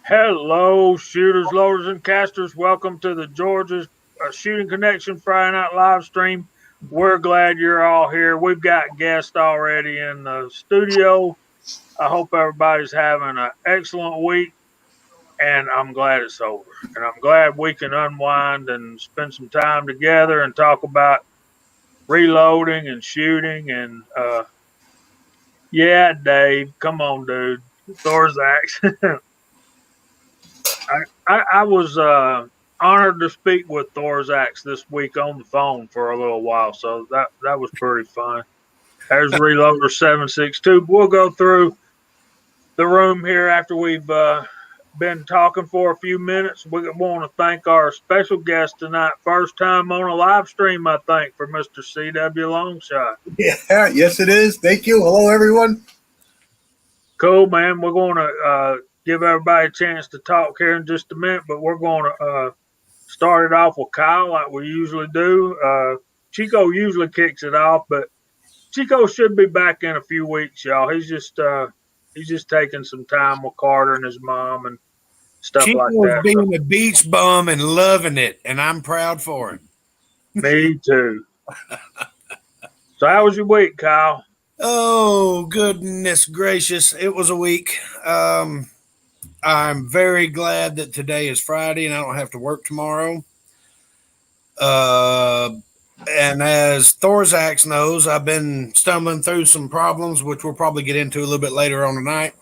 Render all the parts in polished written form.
Hello, shooters, loaders, and casters. Welcome to the Georgia Shooting Connection Friday Night live stream. We're glad you're all here. We've got guests already in the studio. I hope everybody's having an excellent week, and I'm glad it's over. And I'm glad we can unwind and spend some time together and talk about reloading and shooting. And yeah, Dave, come on, dude. Thorzak's. I was honored to speak with Thorzak's this week on the phone for a little while, so that was pretty fun. There's Reloader 762. We'll go through the room here after we've been talking for a few minutes. We want to thank our special guest tonight. First time on a live stream, I think, for Mr. C.W. Longshot. Yeah, yes, it is. Thank you. Hello, everyone. Cool, man. We're going to give everybody a chance to talk here in just a minute, but we're going to start it off with Kyle like we usually do. Chico usually kicks it off, but Chico should be back in a few weeks, y'all. He's just taking some time with Carter and his mom and stuff like Chico's that. being a beach bum and loving it, and I'm proud for him. Me too. So how was your week, Kyle? Oh, goodness gracious. It was a week. I'm very glad that today is Friday and I don't have to work tomorrow. And as Thorzak's knows, I've been stumbling through some problems, which we'll probably get into a little bit later on tonight.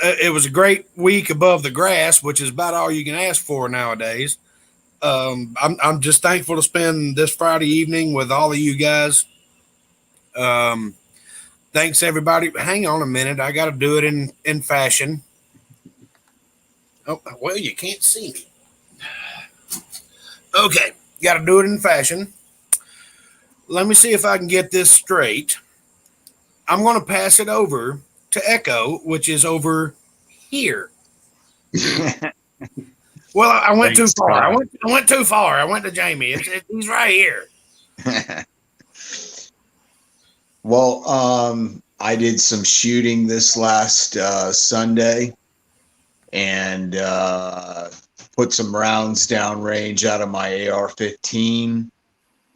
It was a great week above the grass, which is about all you can ask for nowadays. I'm just thankful to spend this Friday evening with all of you guys. Thanks everybody. Hang on a minute. I got to do it in fashion. Oh, well, you can't see me. Okay. Got to do it in fashion. Let me see if I can get this straight. I'm going to pass it over to Echo, which is over here. Well, I went too far. I went too far. I went to Jamie. He's right here. Well, I did some shooting this last Sunday and put some rounds downrange out of my AR-15.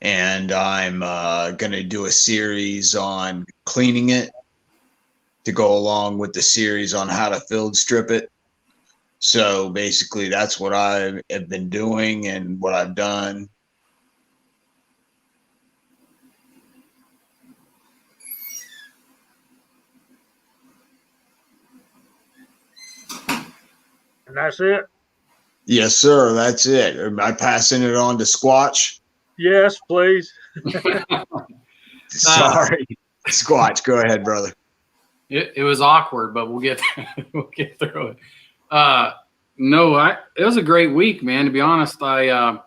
And I'm going to do a series on cleaning it to go along with the series on how to field strip it. So basically, that's what I have been doing and what I've done. And that's it? Yes, sir. That's it. Am I passing it on to Squatch? Yes, please. Sorry. Squatch, go ahead, brother. It was awkward, but we'll get through it. It was a great week, man. To be honest, I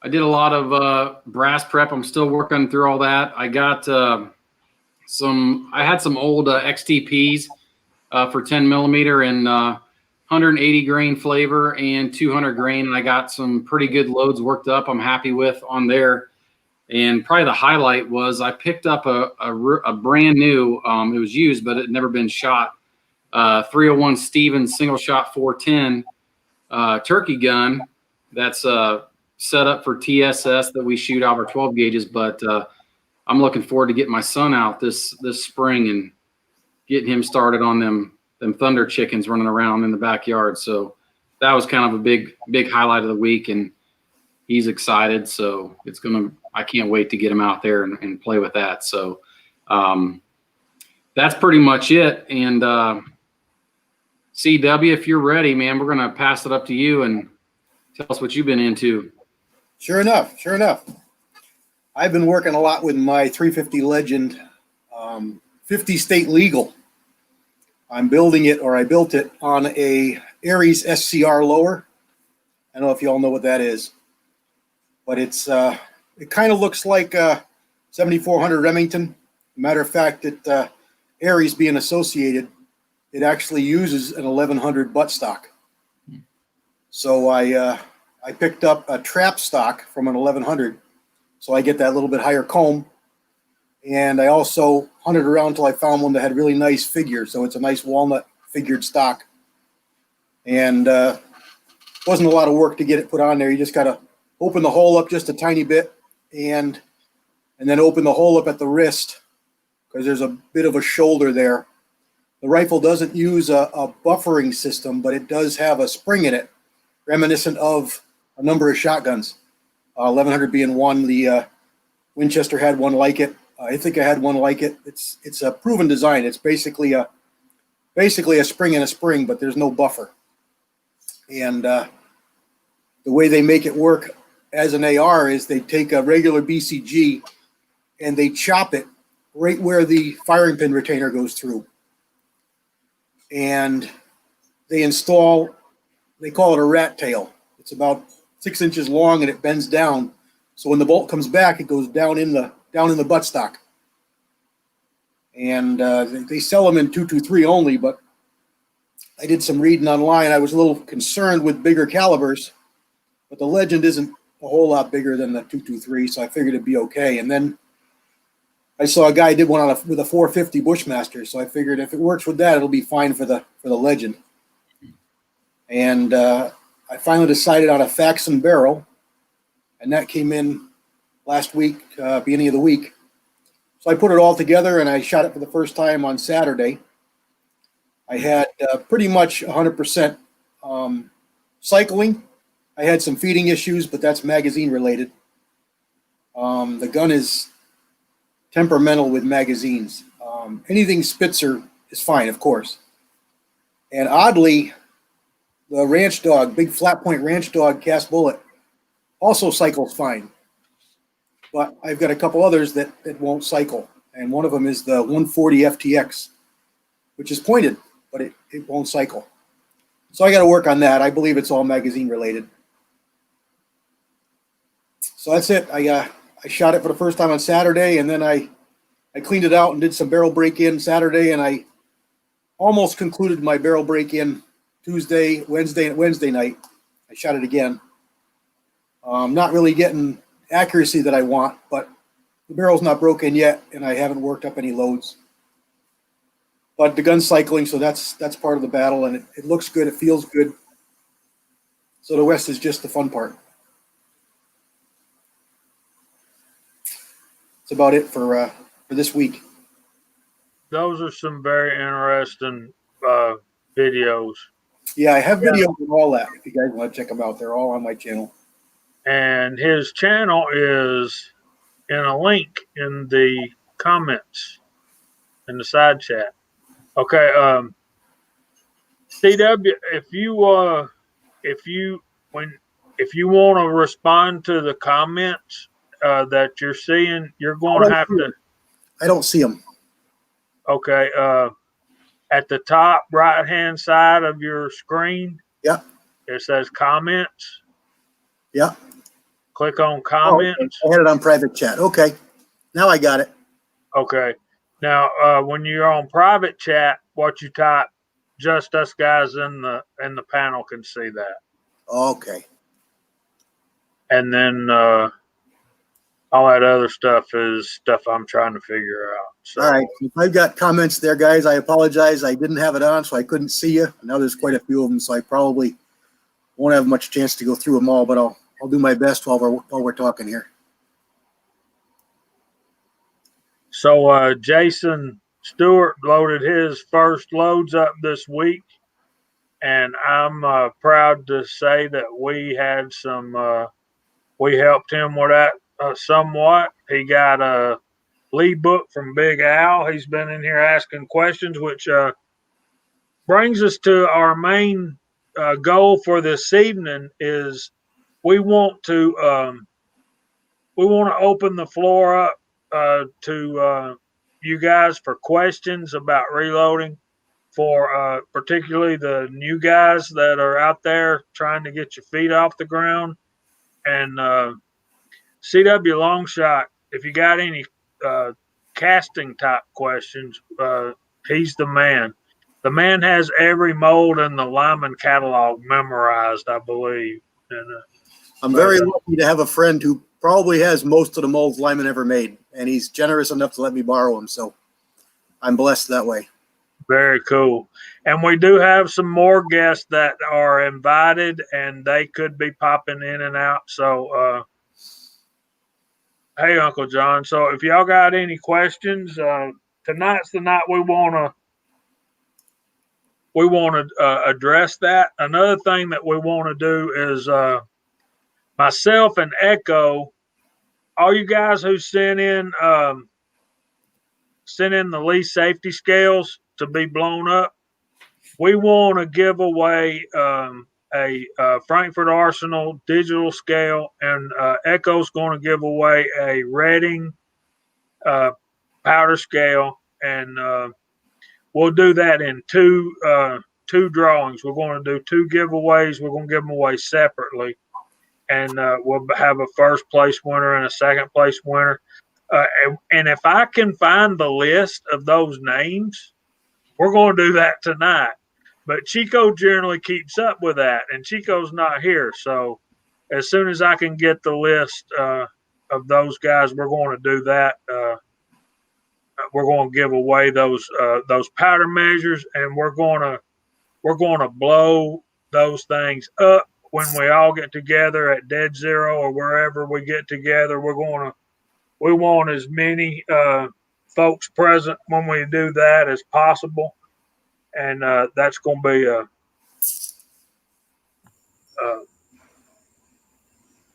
did a lot of brass prep. I'm still working through all that. I got I had some old XTPs for 10 millimeter and 180 grain flavor and 200 grain. And I got some pretty good loads worked up. I'm happy with on there. And probably the highlight was I picked up a brand new, it was used, but it had never been shot, 301 Stevens single shot 410 turkey gun that's set up for TSS that we shoot out our 12 gauges. But I'm looking forward to getting my son out this spring and getting him started on them thunder chickens running around in the backyard. So that was kind of a big highlight of the week, and he's excited. So I can't wait to get him out there and play with that. So that's pretty much it. And CW, if you're ready, man, we're going to pass it up to you and tell us what you've been into. Sure enough. I've been working a lot with my 350 Legend 50 state legal. I built it on a Aries SCR lower. I don't know if you all know what that is, but it kind of looks like 7400 Remington. Matter of fact, Aries being associated, it actually uses an 1100 buttstock. So I picked up a trap stock from an 1100, so I get that little bit higher comb, And I also hunted around until I found one that had really nice figures. So it's a nice walnut figured stock. And wasn't a lot of work to get it put on there. You just got to open the hole up just a tiny bit and then open the hole up at the wrist because there's a bit of a shoulder there. The rifle doesn't use a buffering system, but it does have a spring in it, reminiscent of a number of shotguns. 1100 being one. The Winchester had one like it. I think I had one like it. It's a proven design. It's basically a spring in a spring, but there's no buffer. And the way they make it work as an AR is they take a regular BCG and they chop it right where the firing pin retainer goes through. And they install, they call it a rat tail. It's about 6 inches long and it bends down. So when the bolt comes back, it goes down in the buttstock. And they sell them in 223 only, but I did some reading online. I was a little concerned with bigger calibers, but the Legend isn't a whole lot bigger than the 223, so I figured it'd be okay. And then I saw a guy did one with a 450 Bushmaster, so I figured if it works with that, it'll be fine for the Legend. And I finally decided on a Faxon barrel, and that came in last week, beginning of the week. So I put it all together, and I shot it for the first time on Saturday. I had pretty much 100% cycling. I had some feeding issues, but that's magazine related. The gun is temperamental with magazines. Anything Spitzer is fine, of course. And oddly, the Ranch Dog, big flat point Ranch Dog cast bullet, also cycles fine. But I've got a couple others that won't cycle. And one of them is the 140 FTX, which is pointed, but it won't cycle. So I got to work on that. I believe it's all magazine related. So that's it. I shot it for the first time on Saturday, and then I cleaned it out and did some barrel break-in Saturday, and I almost concluded my barrel break-in Wednesday night. I shot it again. Not really getting accuracy that I want, but the barrel's not broken yet, and I haven't worked up any loads. But the gun's cycling, so that's part of the battle, and it looks good. It feels good. So the rest is just the fun part. That's about it for this week. Those are some very interesting videos. Yeah, I have videos of all that. If you guys want to check them out, they're all on my channel. And his channel is in a link in the comments in the side chat. Okay, CW, if you want to respond to the comments that you're seeing, you're going to have to. I don't see them. Okay, at the top right hand side of your screen, yeah, it says comments. Yeah. Click on comments. I had it on private chat. Okay, now I got it. Okay. Now, when you're on private chat, what you type, just us guys in the panel can see that. Okay. And then all that other stuff is stuff I'm trying to figure out. So. All right. If I've got comments there, guys, I apologize. I didn't have it on, so I couldn't see you. Now there's quite a few of them, so I probably won't have much chance to go through them all, but I'll do my best while we're talking here. So Jason Stewart loaded his first loads up this week, and I'm proud to say that we had we helped him with that somewhat. He got a lead book from Big Al. He's been in here asking questions, which brings us to our main goal for this evening is we want to open the floor up to you guys for questions about reloading, for particularly the new guys that are out there trying to get your feet off the ground. And CW Longshot, if you got any casting type questions, he's the man. The man has every mold in the Lyman catalog memorized, I believe. And I'm very lucky to have a friend who probably has most of the molds Lyman ever made, and he's generous enough to let me borrow them. So I'm blessed that way. Very cool. And we do have some more guests that are invited, and they could be popping in and out. So, hey, Uncle John. So, if y'all got any questions, tonight's the night we want to address that. Another thing that we want to do is myself and Echo. All you guys who sent in the lease safety scales to be blown up, we want to give away a Frankfurt Arsenal digital scale, and Echo's going to give away a Reading powder scale, and we'll do that in two drawings. We're going to do two giveaways. We're going to give them away separately, and we'll have a first place winner and a second place winner. And if I can find the list of those names, we're going to do that tonight. But Chico generally keeps up with that, and Chico's not here. So as soon as I can get the list of those guys, we're going to do that. We're going to give away those powder measures, and we're going to blow those things up when we all get together at Dead Zero or wherever we get together. We want as many folks present when we do that as possible. And that's going to be a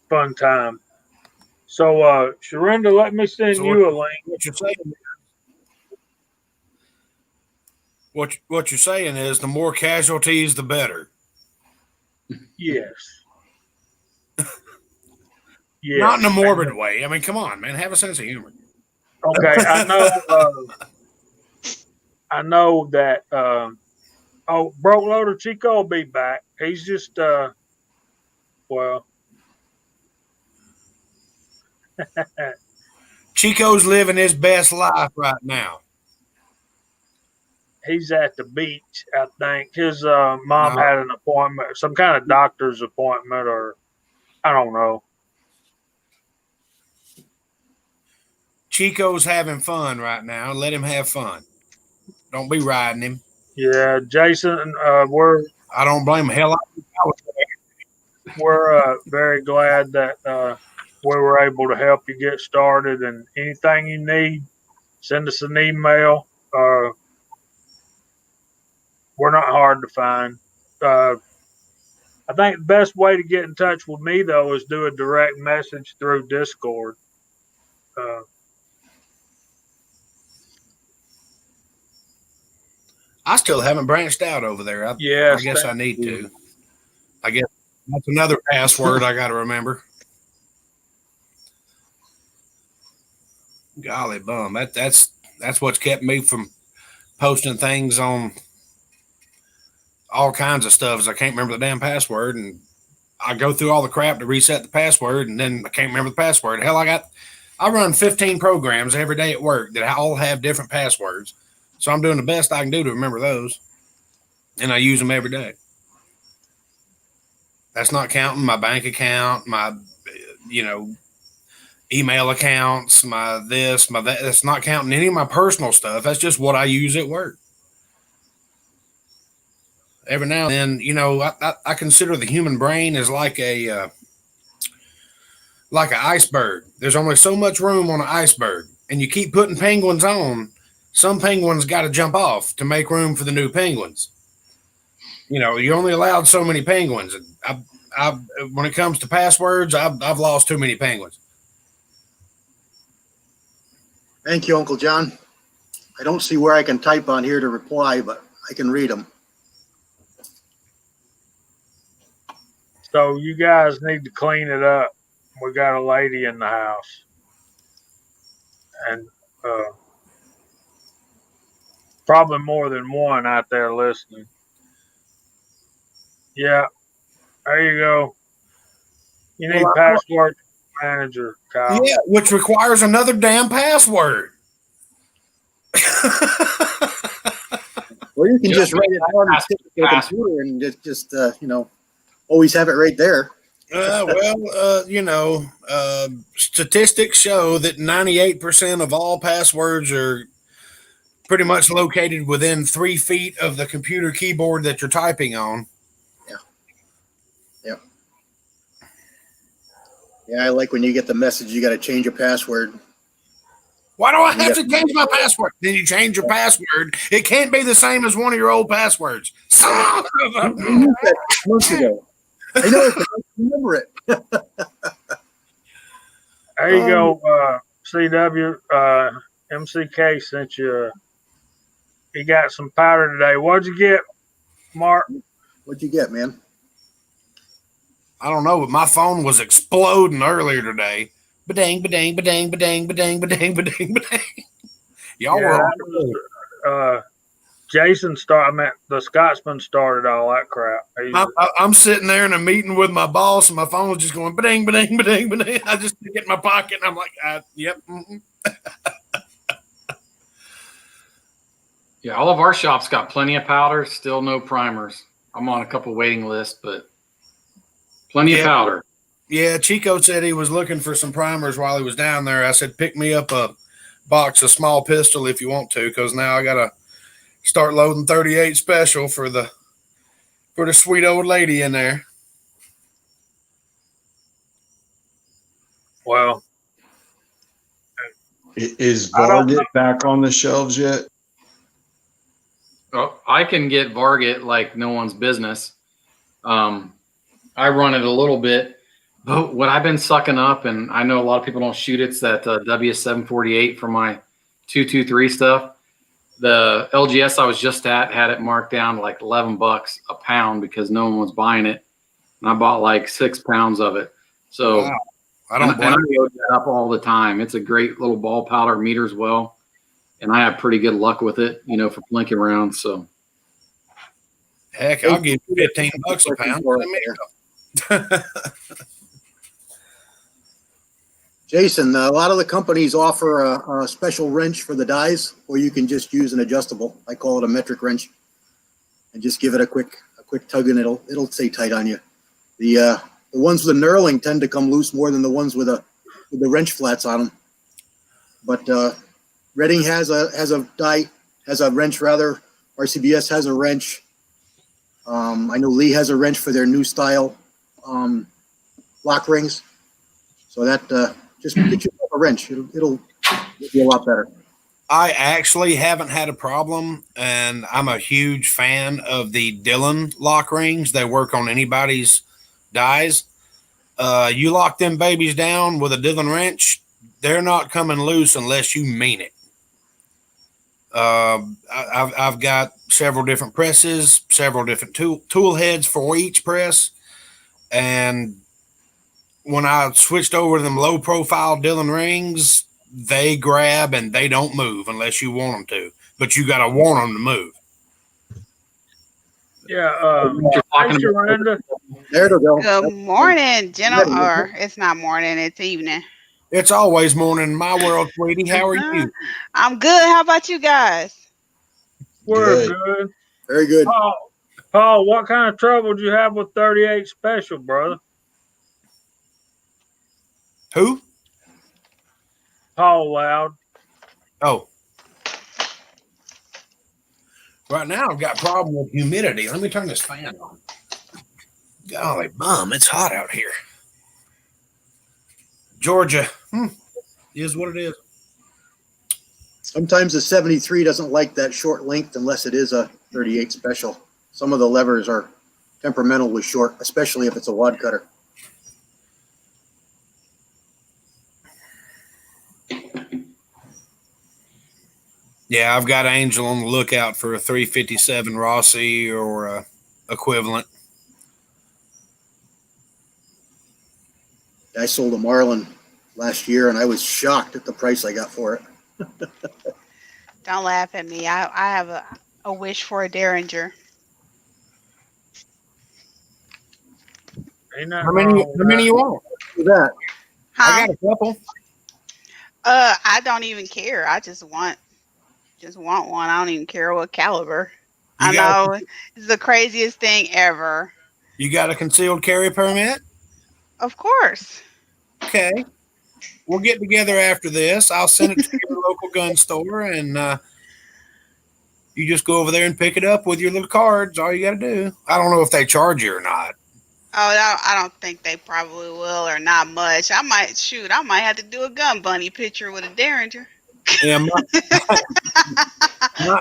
fun time. So, Sharinda, let me send you a link. What you're saying is the more casualties, the better. Yes. Yes. Not in a morbid way. I mean, come on, man. Have a sense of humor. Okay, I know that. Broke Loader Chico will be back. He's just well. Chico's living his best life right now. He's at the beach, I think. His mom had an appointment, some kind of doctor's appointment, or I don't know. Chico's having fun right now. Let him have fun. Don't be riding him. Yeah, Jason, I don't blame him. Hell, we're very glad that we were able to help you get started. And anything you need, send us an email. We're not hard to find. I think the best way to get in touch with me, though, is do a direct message through Discord. I still haven't branched out over there. I guess I need to. I guess that's another password I got to remember. Golly bum. That's what's kept me from posting things on all kinds of stuff is I can't remember the damn password, and I go through all the crap to reset the password, and then I can't remember the password. Hell, I run 15 programs every day at work that all have different passwords. So I'm doing the best I can do to remember those, and I use them every day. That's not counting my bank account, my, email accounts, my this, my that. That's not counting any of my personal stuff. That's just what I use at work. Every now and then, I consider the human brain as like an iceberg. There's only so much room on an iceberg, and you keep putting penguins on. Some penguins got to jump off to make room for the new penguins. You only allowed so many penguins. When it comes to passwords, I've lost too many penguins. Thank you, Uncle John. I don't see where I can type on here to reply, but I can read them. So you guys need to clean it up. We got a lady in the house. And probably more than one out there listening. Yeah. There you go. You need password manager, Kyle. Yeah, which requires another damn password. Or you can just write it down on the computer and just always have it right there. Statistics show that 98% of all passwords are pretty much located within 3 feet of the computer keyboard that you're typing on. Yeah, I like when you get the message you got to change your password. Why do I have to change my password? Then you change your password. It can't be the same as one of your old passwords. Son of a- You used that months ago. I know it, but I don't remember it. There you go, CW. MCK sent you. He got some powder today. What'd you get, Mark? What'd you get, man? I don't know, but my phone was exploding earlier today. Ba-dang, ba-dang, ba-dang, ba-dang, ba-dang, ba-dang, ba-dang, ba-dang. Y'all were on the road. Jason I mean, the Scotsman started all that crap. I'm sitting there in a meeting with my boss, and my phone was just going ba-dang, ba-dang, ba-dang, ba-dang. I just stick it in my pocket, and I'm like, yep. Mm-mm. Yeah, all of our shops got plenty of powder, still no primers. I'm on a couple waiting lists, but plenty of powder. Yeah, Chico said he was looking for some primers while he was down there. I said, pick me up a box of small pistol if you want to, because now I got to start loading 38 special for the sweet old lady in there. Well, Is Varget back on the shelves yet? Oh, I can get Varget like no one's business. I run it a little bit, but what I've been sucking up, and I know a lot of people don't shoot it's that W748 for my 223 stuff. The LGS I was just at had it marked down to like $11 a pound because no one was buying it, and I bought like 6 pounds of it. So wow. I don't blame I load that up all the time. It's a great little ball powder, meters well, and I have pretty good luck with it, for blinking rounds. So heck, I'll give you $15 a pound. Jason, a lot of the companies offer a special wrench for the dies, or you can just use an adjustable. I call it a metric wrench, and just give it a quick tug, and it'll stay tight on you. The ones with the knurling tend to come loose more than the ones with the wrench flats on them. But Redding has a wrench rather. RCBS has a wrench. I know Lee has a wrench for their new style lock rings. So that just get yourself a wrench. It'll be a lot better. I actually haven't had a problem, and I'm a huge fan of the Dillon lock rings. They work on anybody's dies. You lock them babies down with a Dillon wrench, they're not coming loose unless you mean it. I've got several different presses, several different tool heads for each press, and when I switched over to them low profile Dillon rings, they grab and they don't move unless you want them to, but you got to want them to move. Yeah. Hi, Sharonda. There we go. Good morning, gentlemen. Or it's not morning, it's evening. It's always morning in my world, sweetie. How are you? I'm good. How about you guys? We're good. Very good. Paul, what kind of trouble did you have with 38 special, brother? Who? Paul Loud. Oh. Right now, I've got a problem with humidity. Let me turn this fan on. Golly bum, it's hot out here. Georgia, is what it is. Sometimes the 73 doesn't like that short length unless it is a 38 special. Some of the levers are temperamental with short, especially if it's a wad cutter. Yeah, I've got Angel on the lookout for a 357 Rossi or a equivalent. I sold a Marlin last year, and I was shocked at the price I got for it. Don't laugh at me. I have a wish for a Derringer. How many you want? What's that? Huh? I got a couple. I don't even care. I just want one. I don't even care what caliber. I know it's the craziest thing ever. You got a concealed carry permit? Of course. Okay. We'll get together after this. I'll send it to your local gun store, and you just go over there and pick it up with your little cards. All you got to do. I don't know if they charge you or not. Oh, no, I don't think they probably will, or not much. I might have to do a gun bunny picture with a Derringer. Yeah,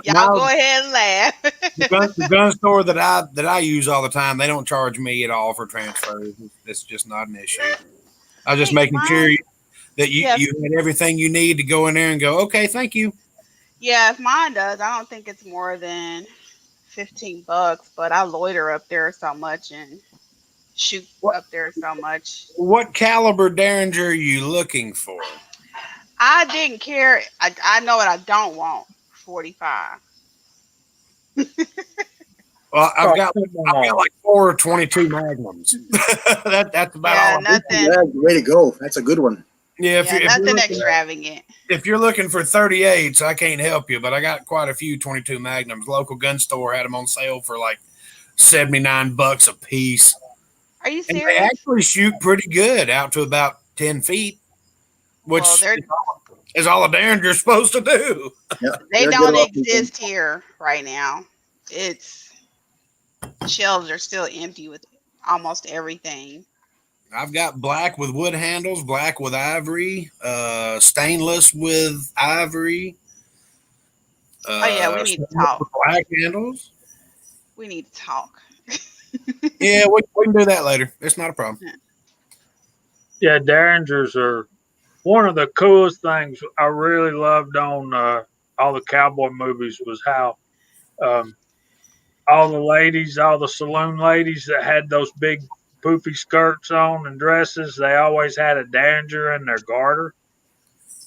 Y'all go ahead and laugh. the gun store that I use all the time, they don't charge me at all for transfers. It's just not an issue. I was just Hey, making sure that yeah, you had everything you need to go in there and go, okay, thank you. yeah, if mine does, I don't think it's more than $15, but I loiter up there so much and shoot What up there so much. what caliber Derringer are you looking for? I didn't care. I know what I don't want. 45. Well, Oh, I've got come on. like 4 22 Magnums. That's about Yeah, all. nothing. Yeah, way to go. That's a good one. Yeah, Yeah, nothing extravagant. if you're looking for 38s, I can't help you, but I got quite a few 22 Magnums. Local gun store had them on sale for like $79 a piece. Are you And they serious? actually shoot pretty good out to about 10 feet, which Well, is all a Derringer's supposed to do. Yeah, they they're don't good off exist here right now. It's shelves are still empty with almost everything. I've got black with wood handles, black with ivory, stainless with ivory. Oh yeah, we need to talk. Black handles. We need to talk. Yeah, we can do that later. It's not a problem. Yeah, Derringers are one of the coolest things I really loved on all the cowboy movies was how um, all the ladies, all the saloon ladies that had those big poofy skirts on and dresses, they always had a Derringer in their garter.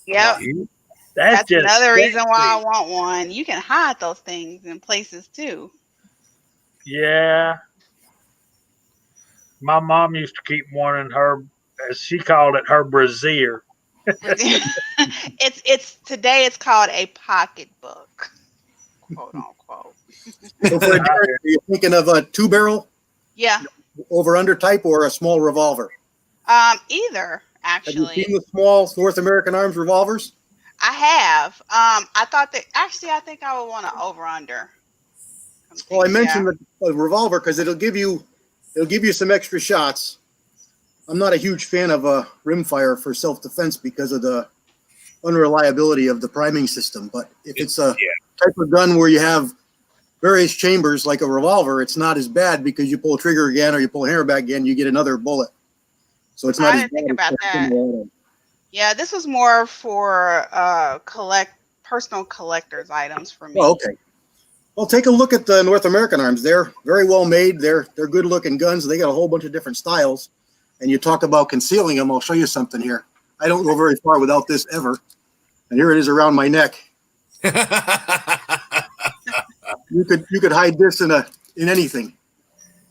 Yep. That's That's just another reason why I sexy. want one. You can hide those things in places too. Yeah. My mom used to keep one in her, as she called it, her brassiere. It's today it's called a pocketbook, quote unquote. So for a Derringer, are you thinking of a 2-barrel Yeah. over under type or a small revolver? Either Have you actually. seen the small North American Arms revolvers? I have. I thought that actually I think I would want to over under. Well, I mentioned the revolver because it'll give you some extra shots. I'm not a huge fan of rimfire for self-defense because of the unreliability of the priming system. But if it's a type of gun where you have various chambers like a revolver, it's not as bad because you pull a trigger again or you pull a hammer back again, you get another bullet. So it's not I as didn't bad. think about that. Yeah, this was more for personal collector's items for me. Oh, okay. Well, take a look at the North American Arms. They're very well made. They're good looking guns. They got a whole bunch of different styles. And you talk about concealing them. I'll show you something here. I don't go very far without this ever. And here it is around my neck. You could hide this in anything.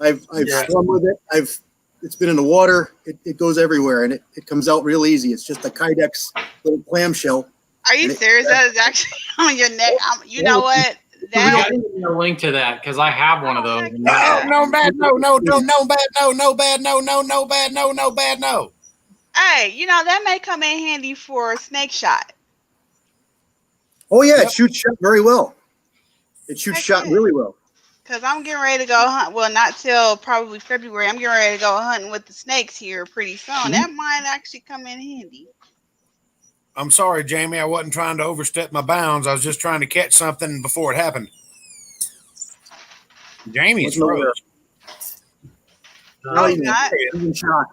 I've swum with it. It's been in the water. It goes everywhere and it comes out real easy. It's just a Kydex little clamshell. Are you serious? That is actually on your neck. You know what? We got to give me a link to that because I have one of those. No bad, no bad, no. Hey, that may come in handy for snake shot. Oh yeah, it shoots shot very well. It shoots shot really well. Because I'm getting ready to go hunt. Well, not till probably February. I'm getting ready to go hunting with the snakes here pretty soon. Mm-hmm. That might actually come in handy. I'm sorry, Jamie. I wasn't trying to overstep my bounds. I was just trying to catch something before it happened. Jamie's froze. No, he's not. In shock.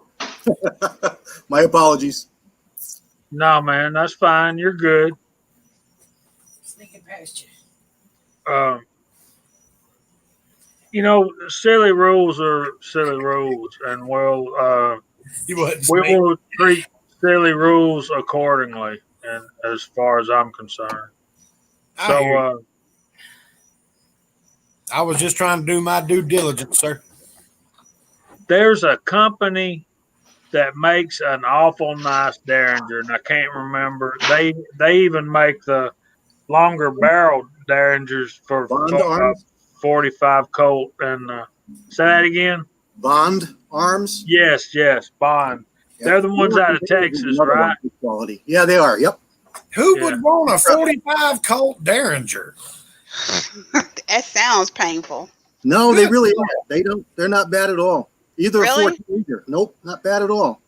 My apologies. No, man, that's fine. You're good. Sneaking past you. Silly rules are silly rules, and we will treat silly rules accordingly, and as far as I'm concerned. So, I was just trying to do my due diligence, sir. there's a company that makes an awful nice Derringer, and I can't remember. They even make the longer barrel Derringers for Bond Arms? 45 Colt. And say that again. Bond arms. Yes, Bond. Yep. They're the ones out of Texas, Another one, right? good quality. Yeah, they are. Yep. Who Yeah. would want a 45 Colt Derringer? That sounds painful. No, they Good really Lord. aren't. They don't. They're not bad at all. Either Really? a 14 either. Nope, not bad at all.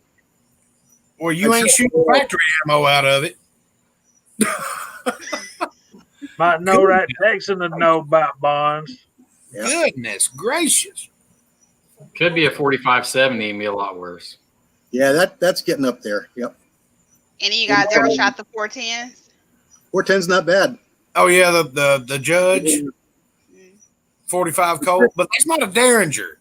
Well, you ain't shooting factory ammo out of it. Might know that Texan would know about Bonds. Yeah. Goodness gracious. Could be a 45-70 and be a lot worse. Yeah, that's getting up there. Yep. Any of you guys ever shot the 410s? 410's not bad. Oh yeah, the Judge Mm. 45 Colt, but that's not a Derringer.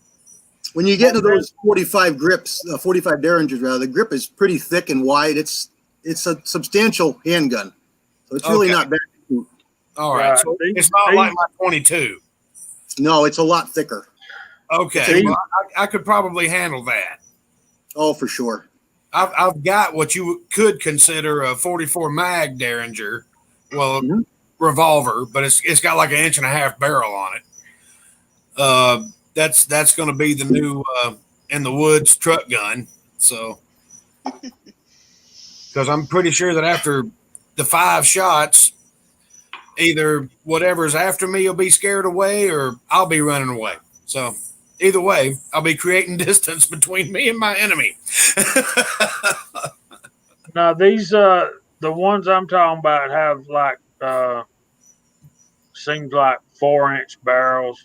When you get into those 45 grips, 45 Derringers rather, the grip is pretty thick and wide. It's a substantial handgun, so it's really Okay. not bad. All right, Right. so These- it's not these- like my 22. No, it's a lot thicker. Okay, These- well, I could probably handle that. Oh, for sure. I've got what you could consider a 44 mag Derringer, well, Mhm. revolver, but it's got like an 1.5 inch barrel on it. That's going to be the new in the woods truck gun. So, because I'm pretty sure that after the 5 shots, either whatever's after me will be scared away, or I'll be running away. So, either way, I'll be creating distance between me and my enemy. Now these the ones I'm talking about have like seems like 4-inch barrels.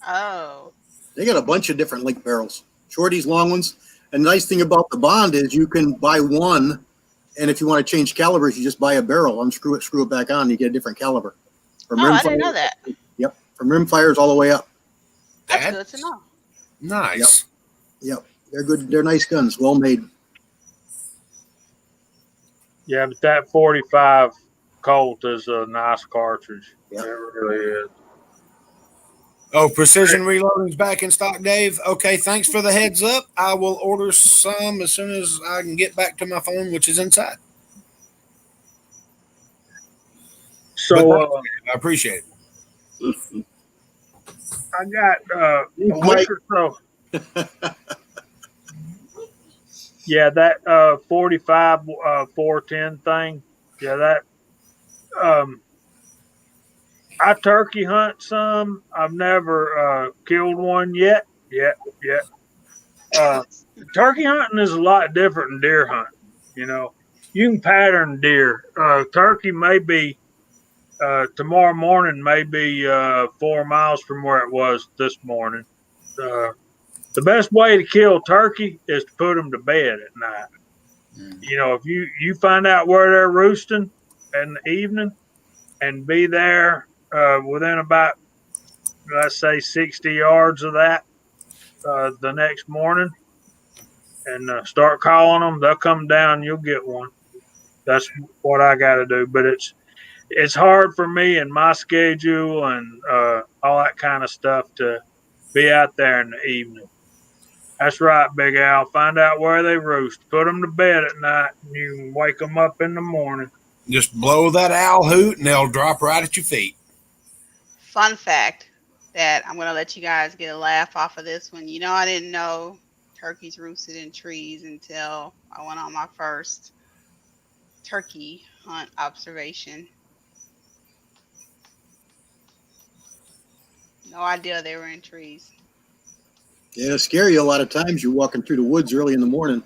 Oh. They got a bunch of different link barrels, shorties, long ones. And the nice thing about the Bond is you can buy one, and if you want to change calibers, you just buy a barrel, unscrew it, screw it back on, you get a different caliber. From Oh, rim I didn't know fire- that. Yep, from rim fires all the way up. That's good to know. Nice. Yep, they're good. They're nice guns, well made. Yeah, but that 45 Colt is a nice cartridge. Yeah. It really is. Oh, Precision Reloading's back in stock, Dave. Okay, thanks for the heads up. I will order some as soon as I can get back to my phone, which is inside. So I appreciate it. I got a week or so. Yeah, that 45 410 thing. Yeah, that I turkey hunt some. I've never killed one yet. Turkey hunting is a lot different than deer hunting. You know, you can pattern deer. Turkey may be tomorrow morning, may be 4 miles from where it was this morning. The best way to kill turkey is to put them to bed at night. You know, if you find out where they're roosting in the evening and be there within about, let's say, 60 yards of that the next morning and start calling them, they'll come down, you'll get one. That's what I got to do. But it's hard for me and my schedule and all that kind of stuff to be out there in the evening. That's right, Big Al. Find out where they roost. Put them to bed at night, and you can wake them up in the morning. Just blow that owl hoot, and they'll drop right at your feet. Fun fact that I'm going to let you guys get a laugh off of this one. You know, I didn't know turkeys roosted in trees until I went on my first turkey hunt observation. No idea they were in trees. Yeah, it'll scare you a lot of times. You're walking through the woods early in the morning.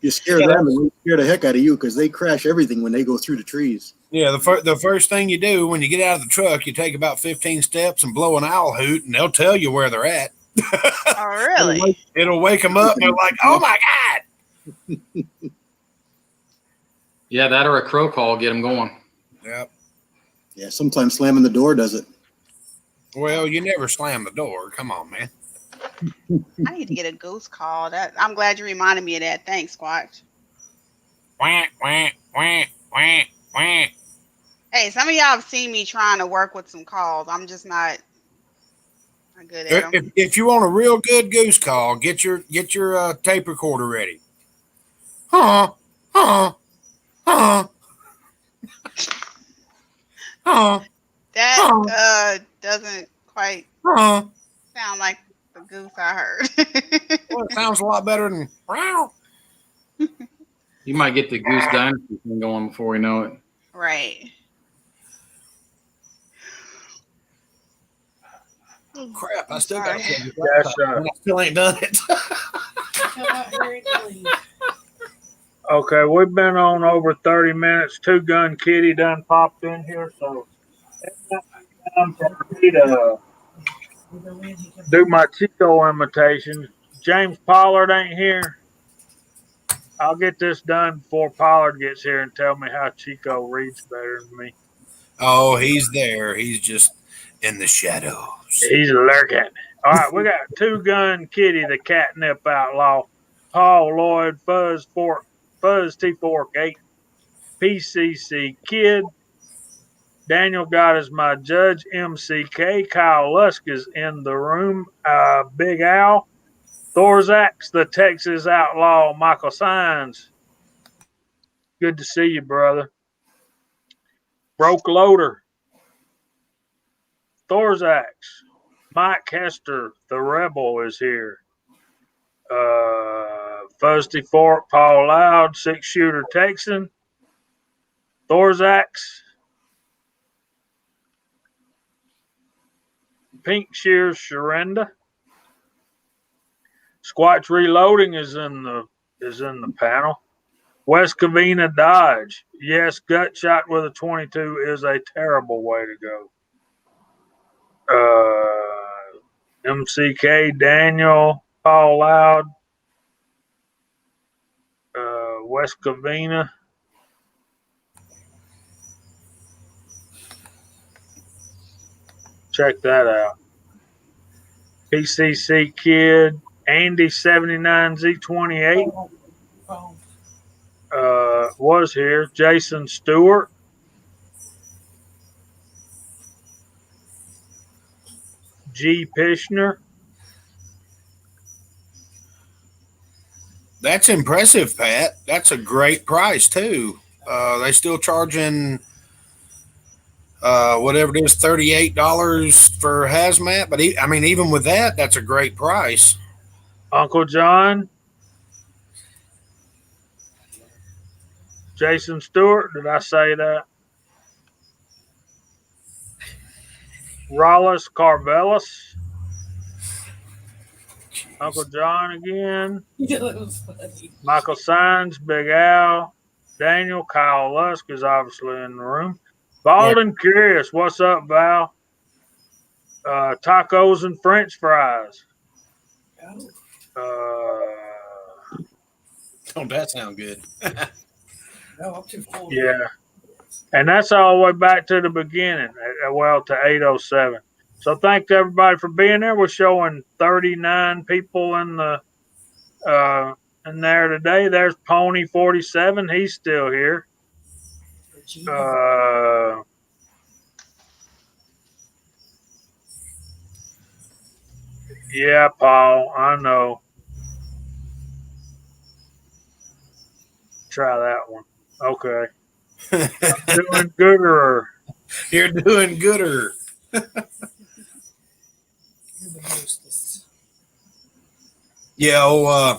You scare them, and they scare the heck out of you because they crash everything when they go through the trees. Yeah, the first thing you do when you get out of the truck, you take about 15 steps and blow an owl hoot, and they'll tell you where they're at. Oh, really? It'll wake them up, and they're like, "Oh my god!" Yeah, that or a crow call get them going. Yep. Yeah, sometimes slamming the door does it. Well, you never slam the door. Come on, man. I need to get a goose call. I'm glad you reminded me of that. Thanks, Squatch. Wah, wah, wah, wah, wah. Hey, some of y'all have seen me trying to work with some calls. I'm just not good at them. If you want a real good goose call, get your tape recorder ready. Huh? That doesn't quite sound like the goose I heard. Well, it sounds a lot better than wow. You might get the Goose Dynasty thing going before we know it. Right. Crap, I I'm still got sorry. to That's and I still ain't done it. Come out here and leave. okay. We've been on over 30 minutes. Two Gun Kitty done popped in here, so it's time for me to We go in, he comes do out. my Chico imitation. James Pollard ain't here. I'll get this done before Pollard gets here and tell me how Chico reads better than me. Oh, he's there. He's just in the shadows. He's lurking. All right, we got Two Gun Kitty, the catnip outlaw, Paul Lloyd, Fuzz T4K, PCC Kid. Daniel got as my judge, MCK. Kyle Lusk is in the room. Big Al. Thorzax, the Texas outlaw, Michael Sines. Good to see you, brother. Broke Loader. Thorzax. Mike Hester, the Rebel, is here. Fuzzy Fork, Paul Loud, Six Shooter Texan. Thorzax. Pink Shears Sharenda. Squatch Reloading is in the panel. West Covina Dodge. Yes, gut shot with a 22 is a terrible way to go. MCK Daniel, Paul Loud, West Covina. Check that out. PCC Kid, Andy 79Z28 Phone. was here. Jason Stewart. G. Pishner. That's impressive, Pat. That's a great price too. They still charging whatever it is, $38 for hazmat. But I mean, even with that, that's a great price. Uncle John. Jason Stewart. Did I say that? Rollis Carvelis. Uncle John again. Yeah, that was funny. Michael Sines, Big Al, Daniel, Kyle Lusk is obviously in the room. Bald and Curious, what's up, Val? Tacos and French fries. Don't that sound good? No, I'm too full. Yeah. And that's all the way back to the beginning, well, to 8:07. So thanks everybody for being there. We're showing 39 people in there today. There's Pony 47. He's still here. Yeah, Paul, I know. Try that one. Okay. I'm doing gooder. You're doing gooder. You're the hostess. Yeah,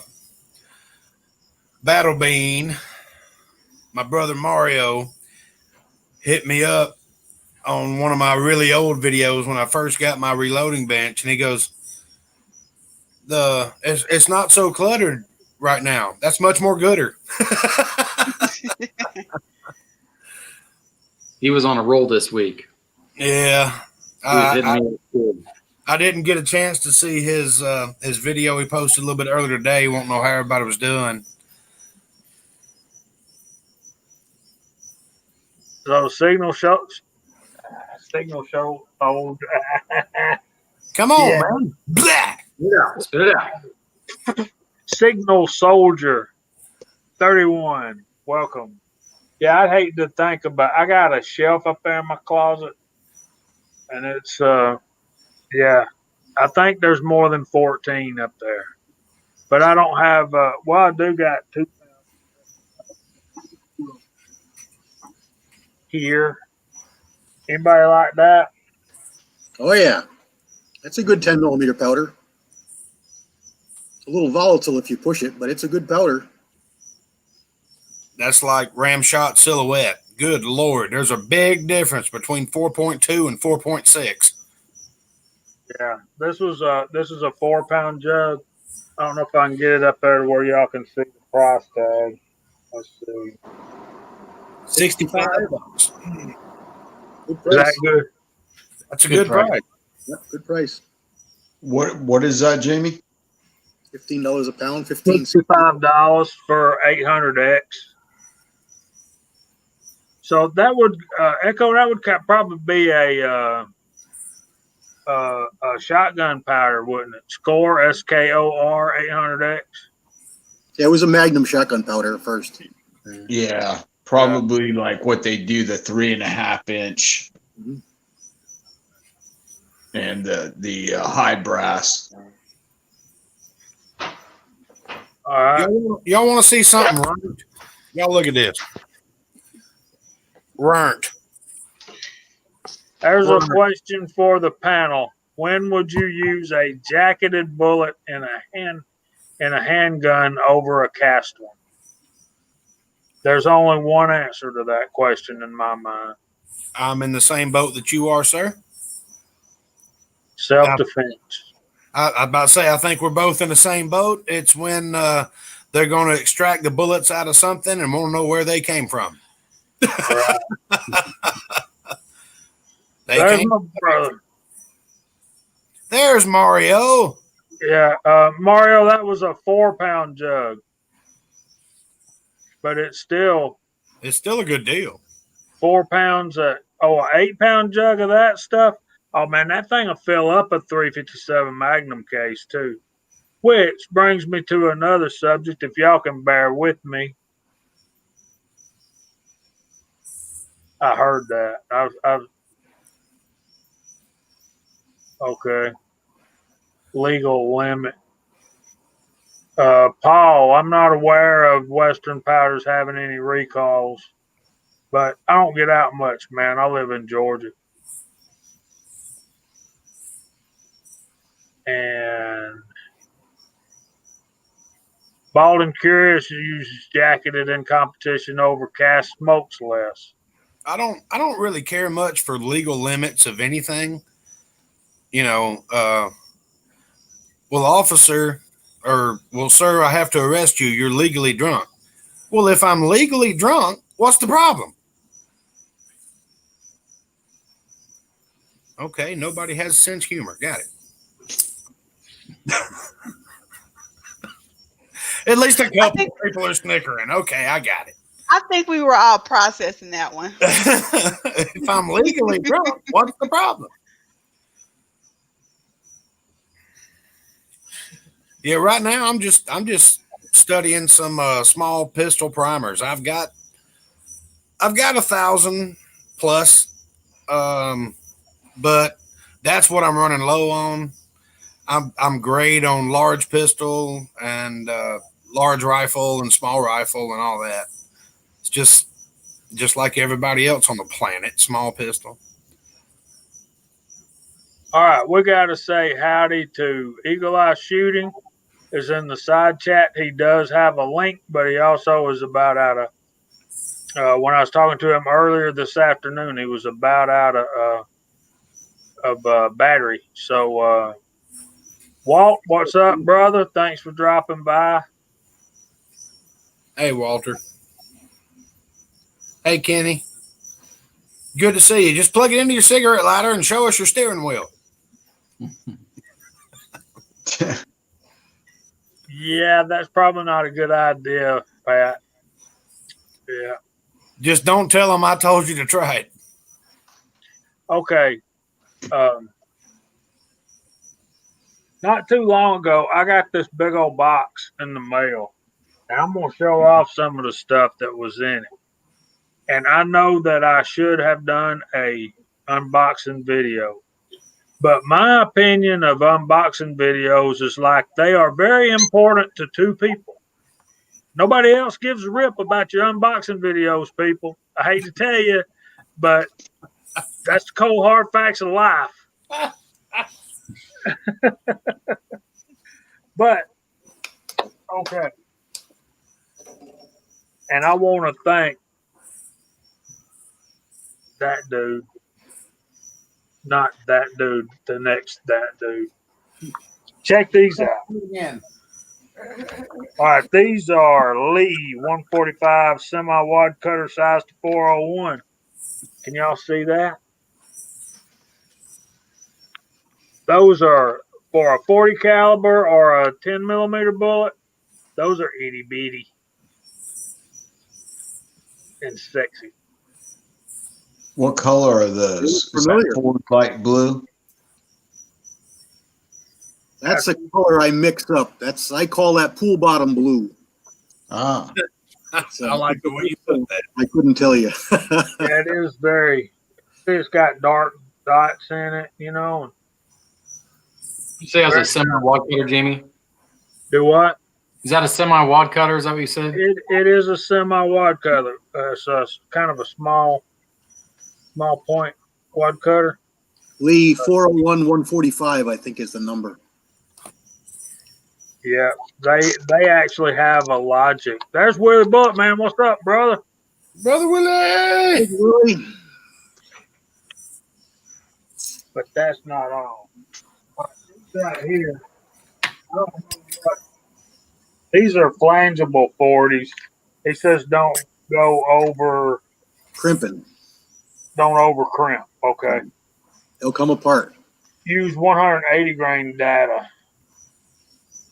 Battle Bean, my brother Mario, hit me up on one of my really old videos when I first got my reloading bench, and he goes, it's not so cluttered right now. That's much more gooder. He was on a roll this week. Yeah. He was hitting me with good. I didn't get a chance to see his video he posted a little bit earlier today. Won't know how everybody was doing. So signal show old. Come on, Yeah. man. Blah! Yeah, spit it out. Signal Soldier 31. Welcome. Yeah, I'd hate to think about. I got a shelf up there in my closet, and it's yeah. I think there's more than 14 up there, but I don't have. Well, I do got 2 here. Anybody like that? Oh yeah, that's a good 10 millimeter powder. It's a little volatile if you push it, but it's a good powder. That's like Ramshot Silhouette. Good Lord. There's a big difference between 4.2 and 4.6. Yeah, this is a 4 pound jug. I don't know if I can get it up there to where y'all can see the price tag. Let's see. 65 bucks. Good Is that price. good? That's a Good good price. price. Yep, good price. What is that, Jamie? $15 a pound, 15 $65 for 800X. So that would Echo. That would probably be a shotgun powder, wouldn't it? Score SKOR 800X. Yeah, it was a Magnum shotgun powder at first. Yeah, probably like what they do, the 3.5 inch Mhm. and the high brass. All right. Y'all want to see something burnt? Y'all look at this. Burnt. There's a question for the panel. When would you use a jacketed bullet in a handgun over a cast one? There's only one answer to that question in my mind. I'm in the same boat that you are, sir. Self-defense. I'm about to say, I think we're both in the same boat. It's when they're going to extract the bullets out of something and want to know where they came from. Right. There's my brother. There's Mario. Yeah, Mario, that was a 4 pound jug, but it's still a good deal. 4 pounds. An 8 pound jug of that stuff. Oh man, that thing will fill up a 357 Magnum case too. Which brings me to another subject. If y'all can bear with me, I heard that. I've okay. Legal limit. Paul, I'm not aware of Western Powders having any recalls, but I don't get out much, man. I live in Georgia. And Bald and Curious uses jacketed in competition over cast smokes less. I don't really care much for legal limits of anything. You know, well, officer, or well, sir, I have to arrest you. You're legally drunk. Well, if I'm legally drunk, what's the problem? Okay, nobody has a sense of humor. Got it. At least a couple of people are snickering. Okay, I got it. I think we were all processing that one. If I'm legally drunk, what's the problem? Yeah, right now I'm just studying some small pistol primers. I've got 1,000 plus, but that's what I'm running low on. I'm great on large pistol and large rifle and small rifle and all that. It's just like everybody else on the planet, small pistol. All right, we got to say howdy to Eagle Eye Shooting. Is in the side chat. He does have a link, but he also is about out of. When I was talking to him earlier this afternoon, he was about out of battery. So, Walt, what's up, brother? Thanks for dropping by. Hey, Walter. Hey, Kenny. Good to see you. Just plug it into your cigarette lighter and show us your steering wheel. Yeah, that's probably not a good idea, Pat. Yeah. Just don't tell them I told you to try it. Okay. Not too long ago, I got this big old box in the mail. And I'm going to show off some of the stuff that was in it. And I know that I should have done a unboxing video. But my opinion of unboxing videos is like they are very important to two people. Nobody else gives a rip about your unboxing videos, people. I hate to tell you, but that's the cold hard facts of life. But Okay. And I want to thank that dude, not that dude, the next that dude. Check these out. Again. All right, these are Lee 145 semi wide cutter size to 401. Can y'all see that? Those are for a 40 caliber or a 10 millimeter bullet. Those are itty bitty and sexy. What color are They those? look Is familiar. that Ford light blue? That's a color I mix up. I call that pool bottom blue. Ah, So I like the way you put that. I couldn't tell you. Yeah, it is very. It's got dark dots in it, you know. You say it has a semi wad cutter, Jamie? Do what? Is that a semi wad cutter? Is that what you said? It is a semi wide cutter. It's a kind of a small point quad cutter. Lee 401 145, I think, is the number. Yeah, they actually have a logic. There's Willie Buck, man. What's up, brother? Brother Willie! Really? But that's not all. Right here, I don't know what- these are flangeable 40s. He says don't Crimping. over crimp. Okay. They'll come apart. Use 180 grain data.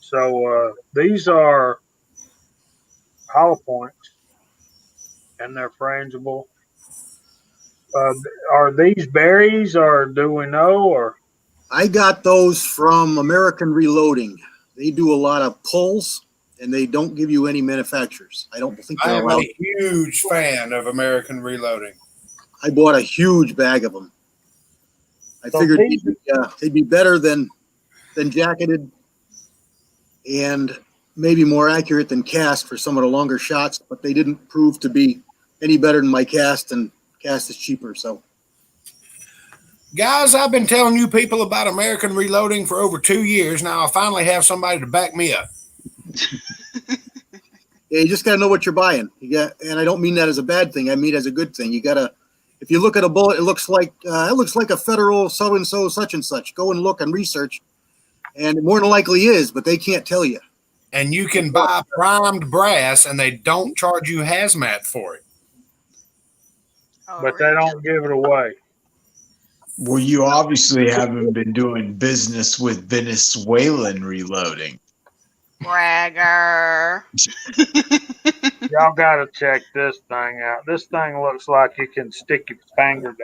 So these are hollow points, and they're frangible. Are these berries, or do we know? Or I got those from American Reloading. They do a lot of pulls, and they don't give you any manufacturers. I don't think I they're am allowed. a huge fan of American Reloading. I bought a huge bag of them. I So figured these- they'd be better than jacketed and maybe more accurate than cast for some of the longer shots, but they didn't prove to be any better than my cast, and cast is cheaper. So Guys, I've been telling you people about American Reloading for over 2 years now. I finally have somebody to back me up. yeah, you just got to know what you're buying. And I don't mean that as a bad thing. I mean it as a good thing. You got to, if you look at a bullet, it looks like a federal so and so such and such. Go and look and research, and it more than likely is, but they can't tell you. And you can buy primed brass, and they don't charge you hazmat for it. Oh, but they really? don't give it away. well, you obviously haven't been doing business with Venezuelan reloading. Bragger. Y'all got to check this thing out. This thing looks like you can stick your finger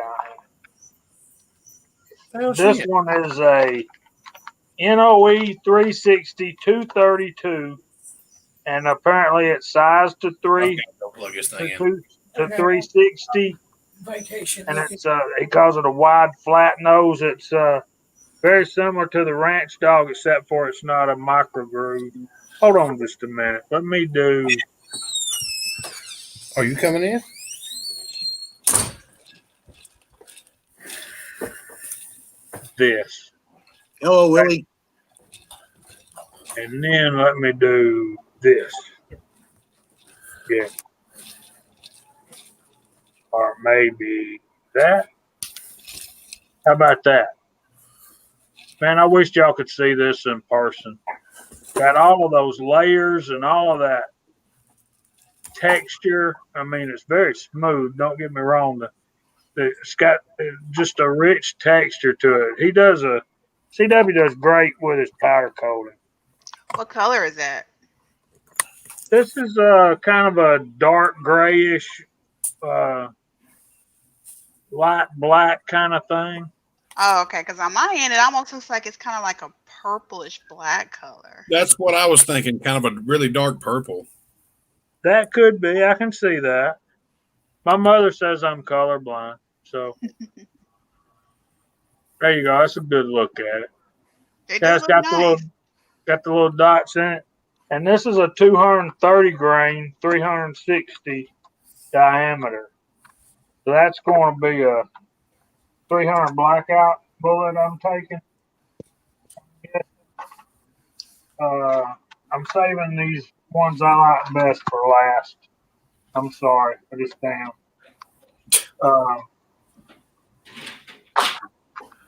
down. This one is a NOE 360 232, and apparently it's sized to Okay, don't plug this thing in. 360, Vacation. and it's he calls it a wide flat nose. It's very similar to the ranch dog, except for it's not a micro groove. Hold on just a minute. Let me do Are you coming in? this, Hello, Willie. and then let me do this. Yeah, or maybe that. How about that? Man, I wish y'all could see this in person. Got all of those layers and all of that texture. I mean, it's very smooth. Don't get me wrong. It's got just a rich texture to it. CW does great with his powder coating. What color is that? This is kind of a dark grayish, light black kind of thing. Oh, okay. Because on my end, it almost looks like it's kind of like a purplish black color. That's what I was thinking, kind of a really dark purple. That could be. I can see that. My mother says I'm colorblind, so there you go. That's a good look at it. They do Yeah, it's look nice. got the little dots in it. And this is a 230 grain, 360 diameter. So that's going to be a 300 blackout bullet I'm taking. I'm saving these ones I like best for last. I'm sorry, I just am.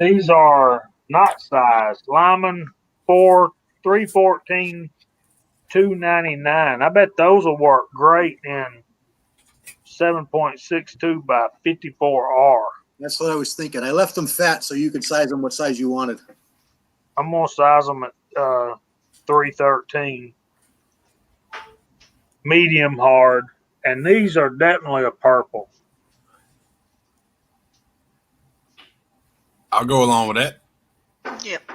These are not sized. Lyman 314, 299. I bet those will work great in 7.62 by 54R. That's what I was thinking. I left them fat so you could size them what size you wanted. I'm gonna size them at 313, medium hard, and these are definitely a purple. I'll go along with that. Yep.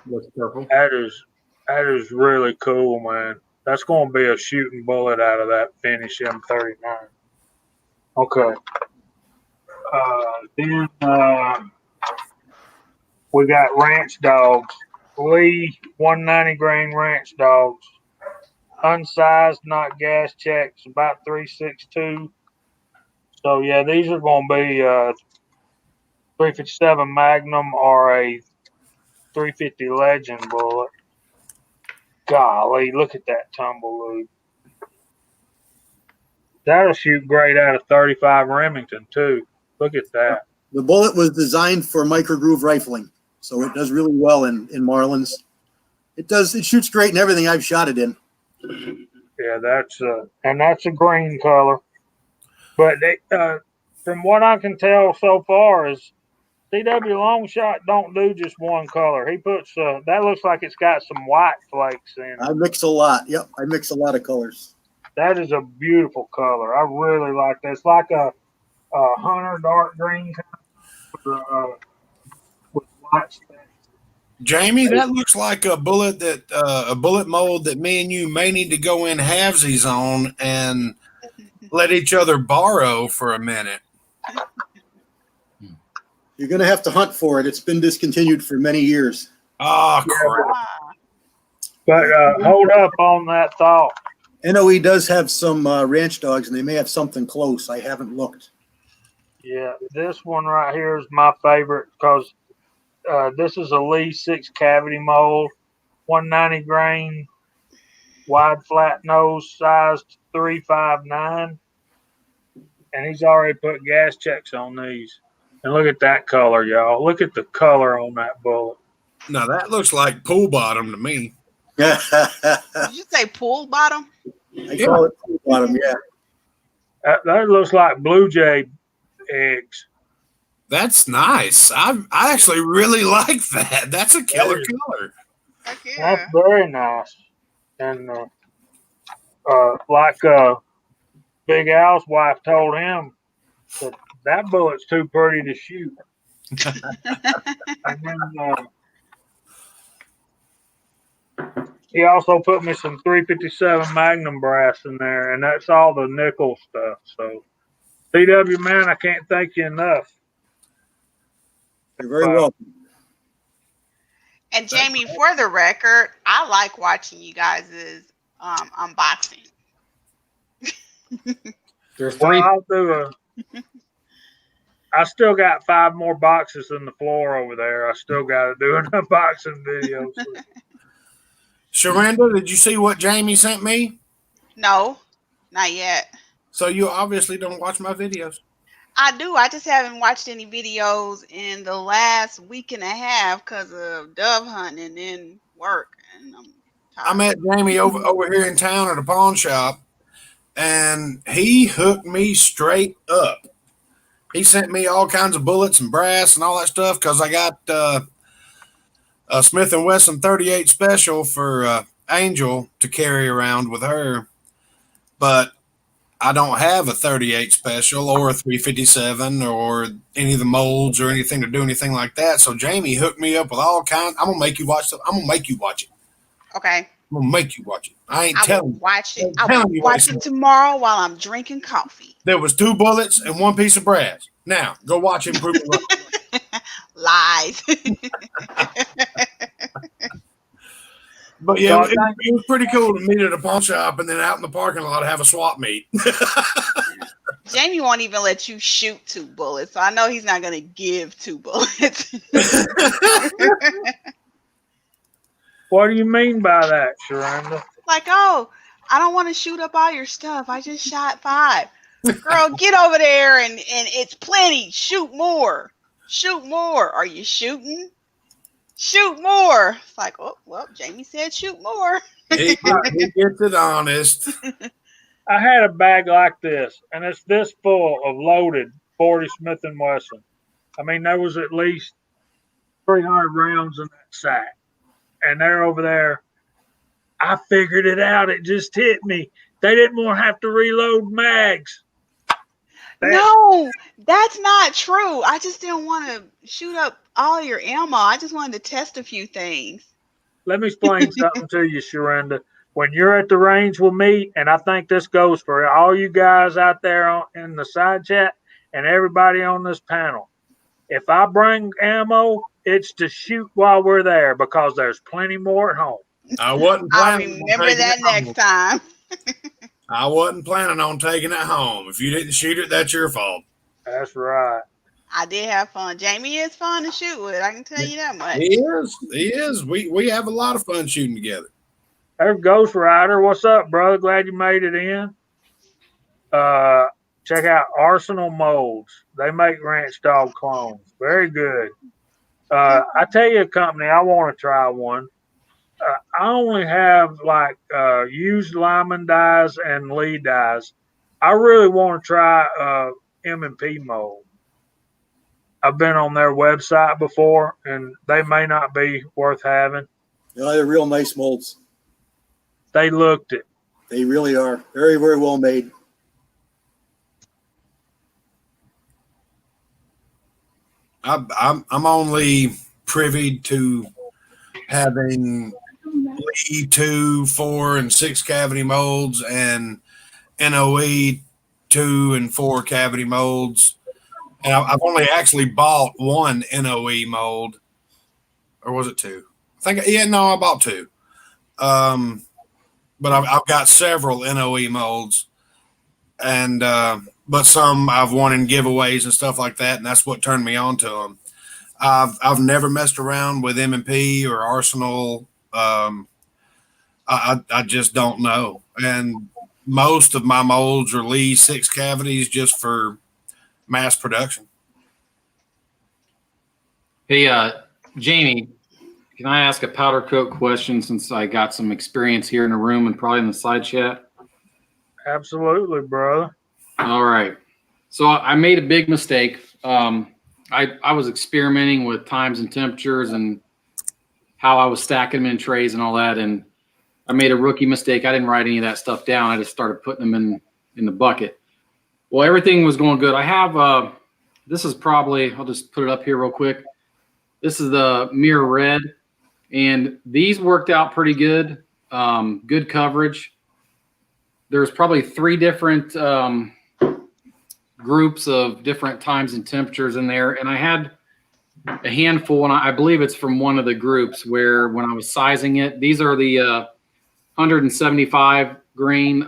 Looks purple. That is really cool, man. That's gonna be a shooting bullet out of that finish M39. Okay. Then we got ranch dogs. Lee 190 grain ranch dogs. Unsized, not gas checks, about 362. So yeah, these are going to be 357 Magnum or a 350 Legend bullet. Golly, look at that tumbleweed. That'll shoot great out of 35 Remington too. Look at that. The bullet was designed for microgroove rifling, so it does really well in Marlins. It shoots great in everything I've shot it in. Yeah, that's a green color. But they, from what I can tell so far, is CW Longshot don't do just one color. He puts that looks like it's got some white flakes in it. I mix a lot. Yep, I mix a lot of colors. That is a beautiful color. I really like that. It's like a hunter dark green color with white specks. Jamie, that looks like a bullet a bullet mold that me and you may need to go in halvesies on and let each other borrow for a minute. You're going to have to hunt for it. It's been discontinued for many years. Oh, crap. But hold up on that thought. NOE does have some ranch dogs, and they may have something close. I haven't looked. Yeah, this one right here is my favorite because this is a Lee 6 cavity mold, 190 grain, wide flat nose, sized 359. And he's already put gas checks on these. And look at that color, y'all. Look at the color on that bullet. Now, that looks like pool bottom to me. Did you say pool bottom? I call it pool bottom, yeah. That looks like blue jay eggs. That's nice. I actually really like that. That's a killer color. Heck yeah. That's very nice. And like Big Al's wife told him that bullet's too pretty to shoot. And then he also put me some 357 Magnum brass in there, and that's all the nickel stuff. So, CW, man, I can't thank you enough. You're very welcome. And Jamie, for the record, I like watching you guys' unboxing. There's Well, three. I'll do I still got 5 more boxes in the floor over there. I still got to do an unboxing video. So. Sharonda, did you see what Jamie sent me? No, not yet. So you obviously don't watch my videos. I do. I just haven't watched any videos in the last week and a half because of dove hunting and then work. And I met Jamie over here in town at a pawn shop, and he hooked me straight up. He sent me all kinds of bullets and brass and all that stuff because I got a Smith & Wesson 38 special for Angel to carry around with her, but I don't have a 38 special or a 357 or any of the molds or anything to do anything like that. So Jamie hooked me up with all kinds. I'm gonna make you watch it. Okay. I'm gonna make you watch it. I ain't I will telling you. watch it. I'm I telling will you watch what it tomorrow while I'm drinking coffee. There was 2 bullets and 1 piece of brass. Now go watch him prove it wrong. Lies. But yeah, it was pretty cool to meet at a pawn shop and then out in the parking lot have a swap meet. Jamie won't even let you shoot 2 bullets, so I know he's not going to give 2 bullets. What do you mean by that, Sharonda? Like, oh, I don't want to shoot up all your stuff. I just shot 5. Girl, get over there and it's plenty. Shoot more. Shoot more. Are you shooting? Shoot more. It's like, oh, well, Jamie said shoot more. He gets it honest. I had a bag like this, and it's this full of loaded 40 Smith & Wesson. I mean, there was at least 300 rounds in that sack. And they're over there. I figured it out. It just hit me. They didn't want to have to reload mags. No, that's not true. I just didn't want to shoot up all your ammo. I just wanted to test a few things. Let me explain something to you, Sharonda. When you're at the range with me, and I think this goes for all you guys out there in the side chat and everybody on this panel, if I bring ammo, it's to shoot while we're there because there's plenty more at home. I wasn't I'll planning. remember that next time. I wasn't planning on taking it home. If you didn't shoot it, that's your fault. That's right. I did have fun. Jamie is fun to shoot with. I can tell you that much. He is. He is. We have a lot of fun shooting together. There's Ghost Rider. What's up, brother? Glad you made it in. Check out Arsenal Molds. They make ranch dog clones. Very good. I tell you a company, I want to try one. I only have like used Lyman dyes and Lee dyes. I really want to try M&P mold. I've been on their website before, and they may not be worth having. No, they're real nice molds. They looked it. They really are. Very, very well made. I'm only privy to having Lee 2, 4, and 6 cavity molds and NOE 2 and 4 cavity molds. And I've only actually bought one NOE mold, or was it 2? I bought 2. But I've got several NOE molds, and but some I've won in giveaways and stuff like that, and that's what turned me on to them. I've never messed around with M&P or Arsenal. I just don't know. And most of my molds are Lee 6 cavities just for mass production. Hey, Jamie, can I ask a powder coat question since I got some experience here in the room and probably in the side chat? Absolutely, brother. All right. So I made a big mistake. I was experimenting with times and temperatures and how I was stacking them in trays and all that. And I made a rookie mistake. I didn't write any of that stuff down. I just started putting them in the bucket. Well, everything was going good. I have, this is probably, I'll just put it up here real quick. This is the Mirror Red. And these worked out pretty good. Good coverage. There's probably 3 different groups of different times and temperatures in there. And I had a handful, and I believe it's from one of the groups where when I was sizing it, these are the 175 grain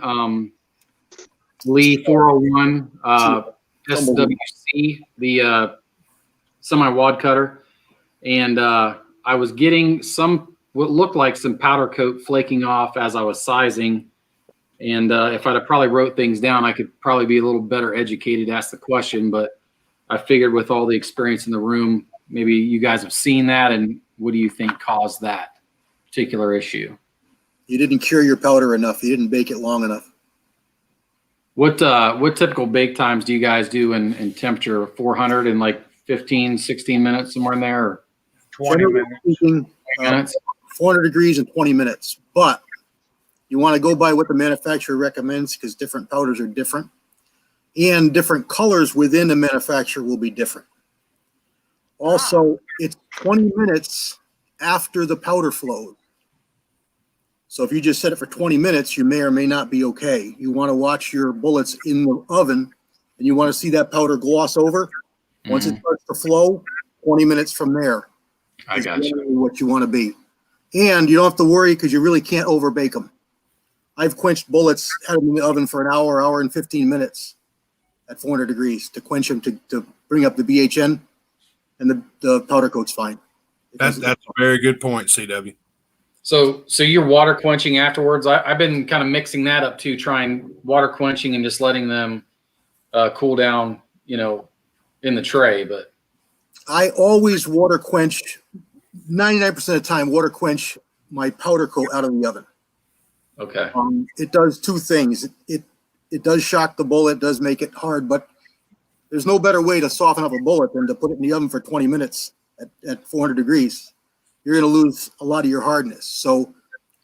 Lee 401 SWC, the semi-wad cutter. And I was getting what looked like some powder coat flaking off as I was sizing. And if I'd have probably wrote things down, I could probably be a little better educated to ask the question. But I figured with all the experience in the room, maybe you guys have seen that. And what do you think caused that particular issue? You didn't cure your powder enough. You didn't bake it long enough. What typical bake times do you guys do in temperature? 400 in like 15, 16 minutes, somewhere in there? Or 20 minutes. 20 minutes? 400 degrees in 20 minutes. But you want to go by what the manufacturer recommends because different powders are different. And different colors within the manufacturer will be different. Also, it's 20 minutes after the powder flows. So if you just set it for 20 minutes, you may or may not be okay. You want to watch your bullets in the oven, and you want to see that powder gloss over. Once it starts to flow, 20 minutes from there. I got you. What you want to be. And you don't have to worry because you really can't overbake them. I've quenched bullets, had them in the oven for an hour and 15 minutes at 400 degrees to quench them to bring up the BHN, and the powder coat's fine. That's a very good point, CW. So you're water quenching afterwards. I've been kind of mixing that up too, trying water quenching and just letting them cool down, in the tray. But I always water quench, 99% of the time, water quench my powder coat out of the oven. okay. It does two things. It does shock the bullet, it does make it hard, but there's no better way to soften up a bullet than to put it in the oven for 20 minutes at 400 degrees. You're going to lose a lot of your hardness. So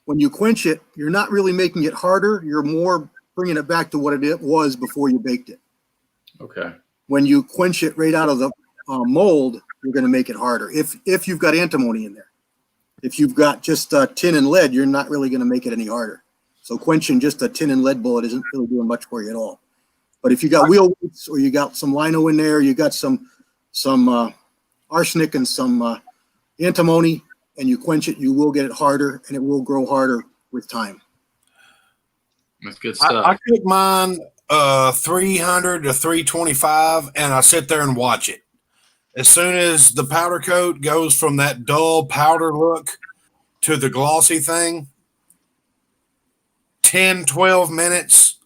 when you quench it, you're not really making it harder. You're more bringing it back to what it was before you baked it. Okay. When you quench it right out of the mold, you're going to make it harder. If you've got antimony in there. If you've got just tin and lead, you're not really going to make it any harder. So quenching just a tin and lead bullet isn't really doing much for you at all. But if you got wheel weights or you got some lino in there, you got some arsenic and some antimony, and you quench it, you will get it harder, and it will grow harder with time. That's good stuff. I cook mine 300 to 325, and I sit there and watch it. As soon as the powder coat goes from that dull powder look to the glossy thing, 10, 12 minutes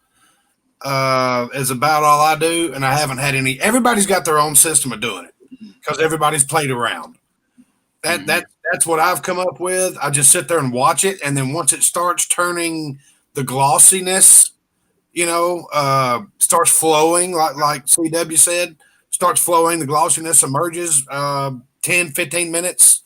is about all I do, and I haven't had any. Everybody's got their own system of doing it because everybody's played around. That's what I've come up with. I just sit there and watch it, and then once it starts turning the glossiness, starts flowing like CW said, starts flowing, the glossiness emerges 10, 15 minutes.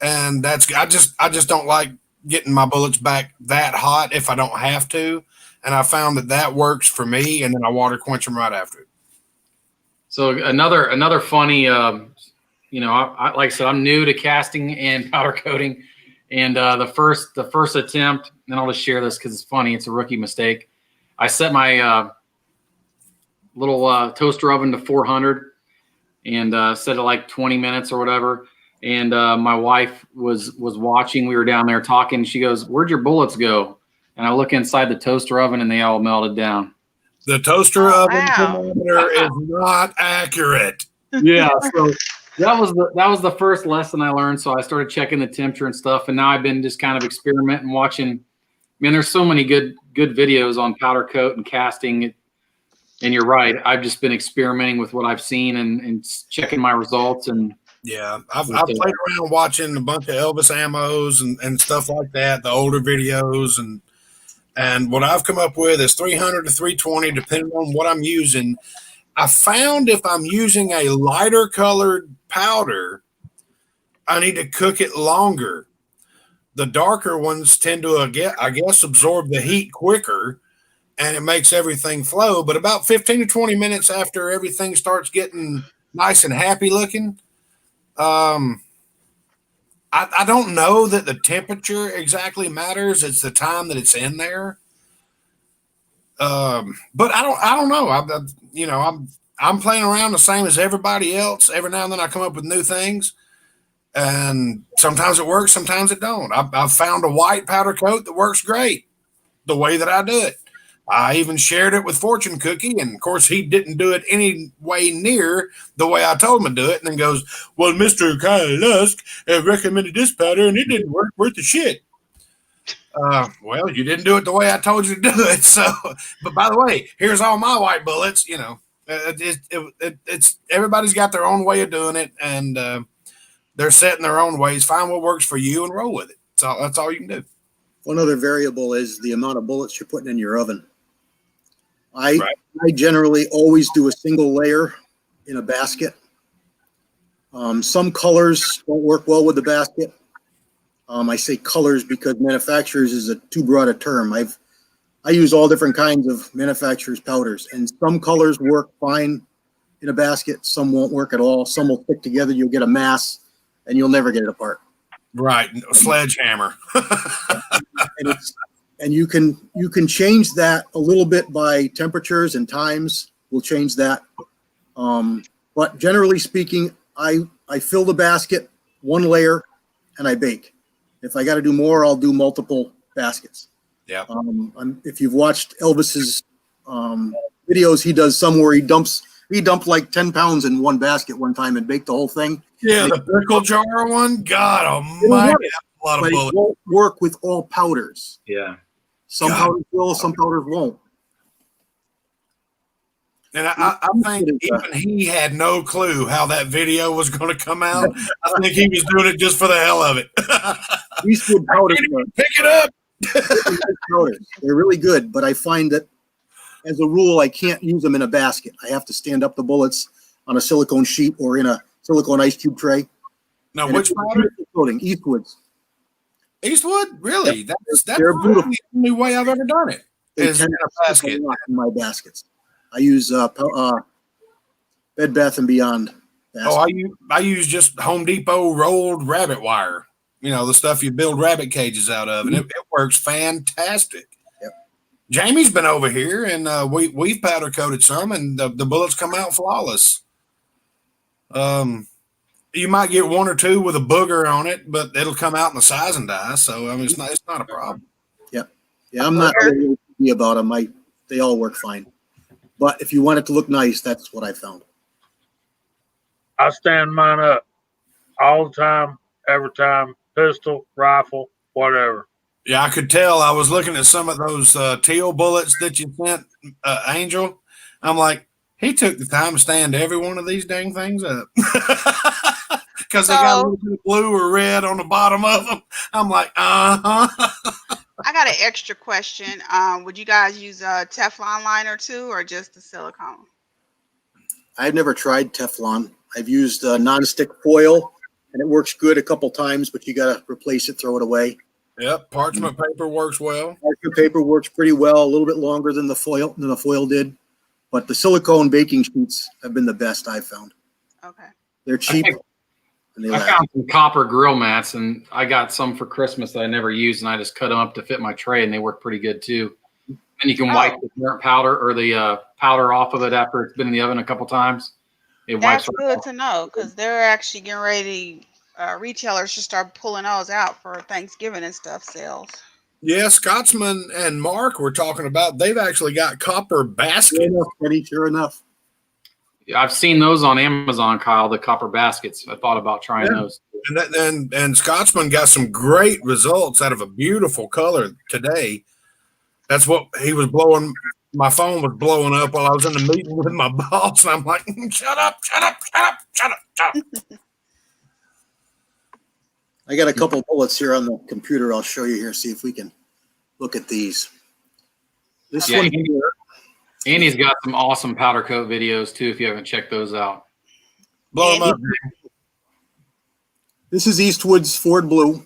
And I just don't like getting my bullets back that hot if I don't have to. And I found that works for me, and then I water quench them right after it. So another funny, like I said, I'm new to casting and powder coating, and the first attempt, and I'll just share this because it's funny. It's a rookie mistake. I set my little toaster oven to 400 and set it like 20 minutes or whatever. And my wife was watching. We were down there talking. She goes, "Where'd your bullets go?" And I look inside the toaster oven, and they all melted down. The toaster oven wow. thermometer is not accurate. Yeah, so that was the first lesson I learned. So I started checking the temperature and stuff, and now I've been just kind of experimenting, watching. Man, there's so many good videos on powder coat and casting. And you're right. I've just been experimenting with what I've seen and checking my results. And yeah, I've played around watching a bunch of Elvis ammos and stuff like that, the older videos, and what I've come up with is 300 to 320, depending on what I'm using. I found if I'm using a lighter colored powder, I need to cook it longer. The darker ones tend to, I guess, absorb the heat quicker, and it makes everything flow. But about 15 to 20 minutes after everything starts getting nice and happy looking, I don't know that the temperature exactly matters. It's the time that it's in there. But I don't know. I'm playing around the same as everybody else. Every now and then I come up with new things, and sometimes it works, sometimes it don't. I've found a white powder coat that works great the way that I do it. I even shared it with Fortune Cookie, and of course he didn't do it any way near the way I told him to do it. And then goes, "Well, Mr. Kyle Lusk recommended this powder, and it didn't work worth the shit." Well, you didn't do it the way I told you to do it. So, but by the way, here's all my white bullets. It's everybody's got their own way of doing it, and they're set in their own ways. Find what works for you and roll with it. So that's all you can do. One other variable is the amount of bullets you're putting in your oven. I generally always do a single layer in a basket. Some colors don't work well with the basket. I say colors because manufacturers is too broad a term. I use all different kinds of manufacturers' powders, and some colors work fine in a basket. Some won't work at all. Some will stick together. You'll get a mass, and you'll never get it apart. Right, sledgehammer. And you can change that a little bit by temperatures and times. We'll change that. But generally speaking, I fill the basket one layer and I bake. If I got to do more, I'll do multiple baskets. Yeah. If you've watched Elvis's videos, he does some where he dumped like 10 pounds in one basket one time and baked the whole thing. Yeah, the pickle jar one. God almighty, that A lot of but it bullets. won't work with all powders. Yeah. Some God. powders will, some powders won't. And I think even he had no clue how that video was going to come out. I think he was doing it just for the hell of it. Eastwood powders Pick it up. powders. They're really good, but I find that as a rule, I can't use them in a basket. I have to stand up the bullets on a silicone sheet or in a silicone ice cube tray. Now, And which it's a powder? beautiful coating, Eastwood's. Eastwood? Really? Yep. That's They're probably beautiful. the only way I've ever done it. They Is tend in a to basket. stick a lot in my baskets. I use Bed Bath and Beyond basket. Oh, I use just Home Depot rolled rabbit wire. You know, the stuff you build rabbit cages out of, and it works fantastic. Yep. Jamie's been over here, and we've powder coated some, and the bullets come out flawless. You might get one or two with a booger on it, but it'll come out in the size and die. So I mean, it's not a problem. Yeah, I'm not really picky about them. They all work fine. But if you want it to look nice, that's what I found. I stand mine up all the time, every time, pistol, rifle, whatever. Yeah, I could tell. I was looking at some of those teal bullets that you sent, Angel. I'm like, he took the time to stand every one of these dang things up because they got a little bit of blue or red on the bottom of them. I'm like, I got an extra question. Would you guys use a Teflon liner too, or just the silicone? I've never tried Teflon. I've used nonstick foil, and it works good a couple times, but you got to replace it, throw it away. Yep, parchment paper works well. Parchment paper works pretty well, a little bit longer than the foil did, but the silicone baking sheets have been the best I've found. Okay. They're cheap. And they I last. found some copper grill mats, and I got some for Christmas that I never used, and I just cut them up to fit my tray, and they work pretty good too. And you can wipe the burnt powder or the powder off of it after it's been in the oven a couple times. It wipes That's right good off. to know, because they're actually getting ready. Retailers should start pulling those out for Thanksgiving and stuff sales. Yeah, Scotsman and Mark were talking about. They've actually got copper Sure baskets. enough, Eddie, sure enough. I've seen those on Amazon, Kyle, the copper baskets. I thought about trying Yeah. those. And Scotsman got some great results out of a beautiful color today. That's what he was blowing. My phone was blowing up while I was in the meeting with my boss, and I'm like, shut up. I got a couple bullets here on the computer. I'll show you here. See if we can look at these. This Yeah, one here. Andy's got some awesome powder coat videos too, if you haven't checked those out. Blow them up. This is Eastwood's Ford Blue,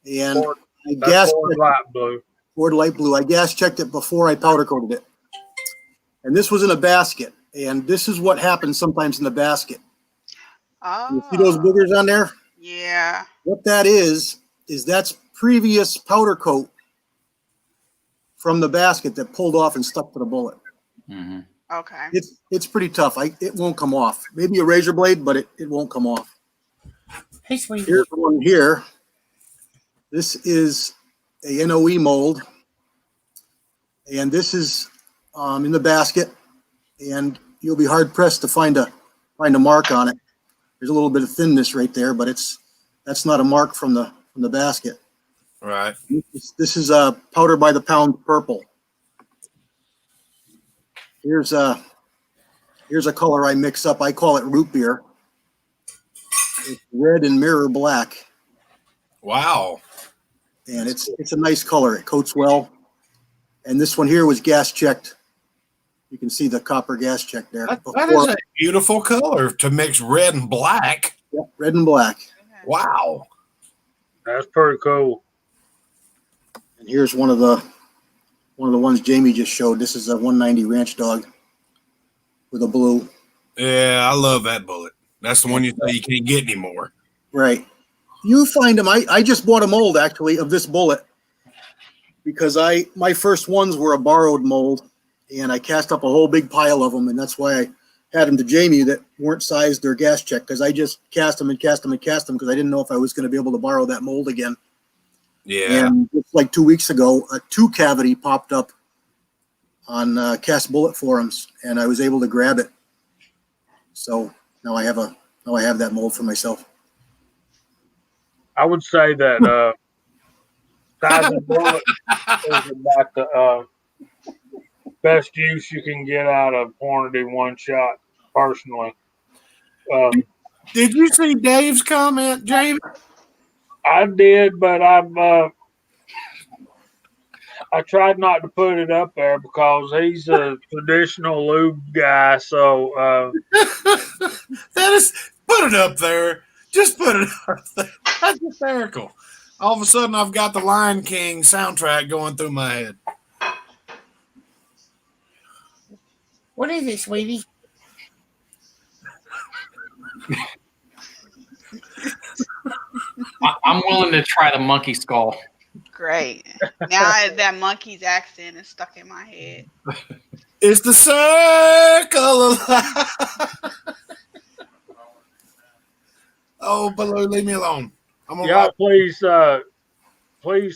and Ford- I That's gas Ford light blue. Ford Light Blue. I gas checked it before I powder coated it, and this was in a basket. And this is what happens sometimes in the basket. Oh. You see those boogers on there? Yeah. What that is that's previous powder coat from the basket that pulled off and stuck to the bullet. Mm-hmm. Okay. It's pretty tough. It won't come off. Maybe a razor blade, but it won't come off. Hey, sweetie. Here's one here. This is a NOE mold, and this is in the basket, and you'll be hard pressed to find a mark on it. There's a little bit of thinness right there, but that's not a mark from the basket. Right. This is a powder by the pound purple. Here's a color I mix up. I call it root beer. It's red and mirror black, Wow. and it's a nice color. It coats well. And this one here was gas checked. You can see the copper gas check there. That is a beautiful color to mix red and black. Yep, red and black. Wow. That's pretty cool. And here's one of the ones Jamie just showed. This is a 190 Ranch Dog with a blue. Yeah, I love that bullet. That's the one you say you can't get anymore. Right. You find them. I just bought a mold actually of this bullet because my first ones were a borrowed mold, and I cast up a whole big pile of them, and that's why I had them to Jamie that weren't sized or gas checked, because I just cast them because I didn't know if I was going to be able to borrow that mold again. Yeah. And just like 2 weeks ago, a 2 cavity popped up on cast bullet forums, and I was able to grab it. So now I have that mold for myself. I would say that Tyson Bullet is about the best use you can get out of Hornady one shot. Personally, Did you see Dave's comment, Jamie? I did, but I tried not to put it up there because he's a traditional lube guy. So That is, put it up there. Just put it up there. That's hysterical. All of a sudden, I've got the Lion King soundtrack going through my head. What is it, sweetie? I'm willing to try the monkey skull. Great. Now that monkey's accent is stuck in my head. It's the circle of life. Oh, Baloo, leave me alone. I'm gonna y'all, please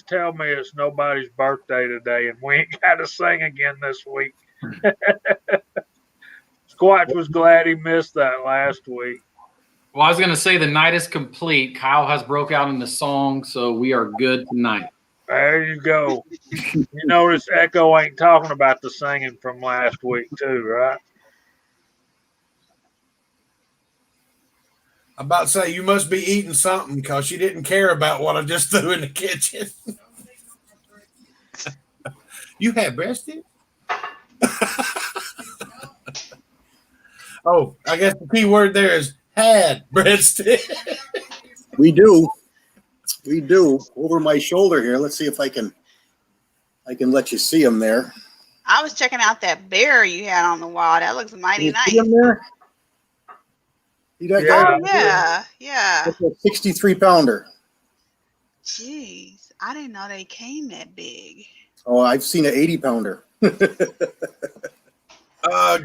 tell me it's nobody's birthday today, and we ain't got to sing again this week. Squatch was glad he missed that last week. Well, I was going to say the night is complete. Kyle has broke out in the song, so we are good tonight. There you go. You notice Echo ain't talking about the singing from last week, too, right? I'm about to say you must be eating something because you didn't care about what I just threw in the kitchen. You had breasted? Oh, I guess the key word there is had breasted. We do. We do. Over my shoulder here. Let's see if I can let you see him there. I was checking out that bear you had on the wall. That looks mighty You nice. see him there? See that guy? Oh, yeah. That's a 63 pounder. Jeez. I didn't know they came that big. Oh, I've seen an 80 pounder.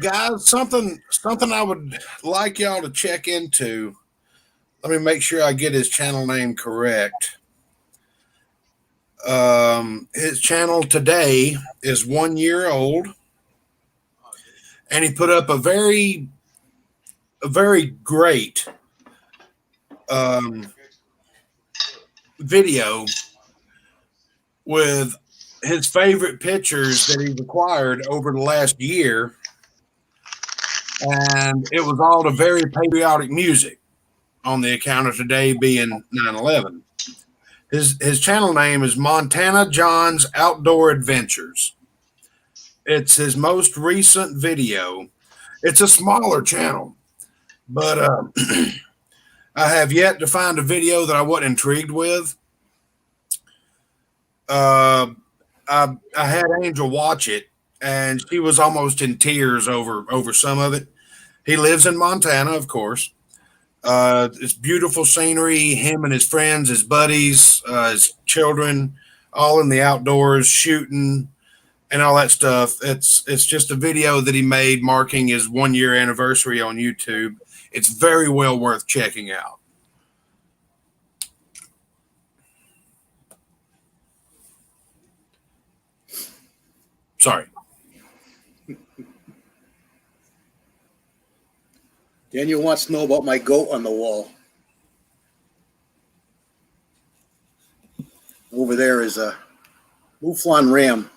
Guys, something I would like y'all to check into. Let me make sure I get his channel name correct. His channel today is 1 year old, and he put up a very great video with his favorite pictures that he's acquired over the last year, and it was all to very patriotic music on the account of today being 9/11. His channel name is Montana John's Outdoor Adventures. It's his most recent video. It's a smaller channel, but I have yet to find a video that I wasn't intrigued with. I had Angel watch it, and she was almost in tears over some of it. He lives in Montana, of course. It's beautiful scenery. Him and his friends, his buddies, his children, all in the outdoors, shooting and all that stuff. It's just a video that he made marking his 1 year anniversary on YouTube. It's very well worth checking out. Sorry. Daniel wants to know about my goat on the wall. Over there is a Mouflon ram.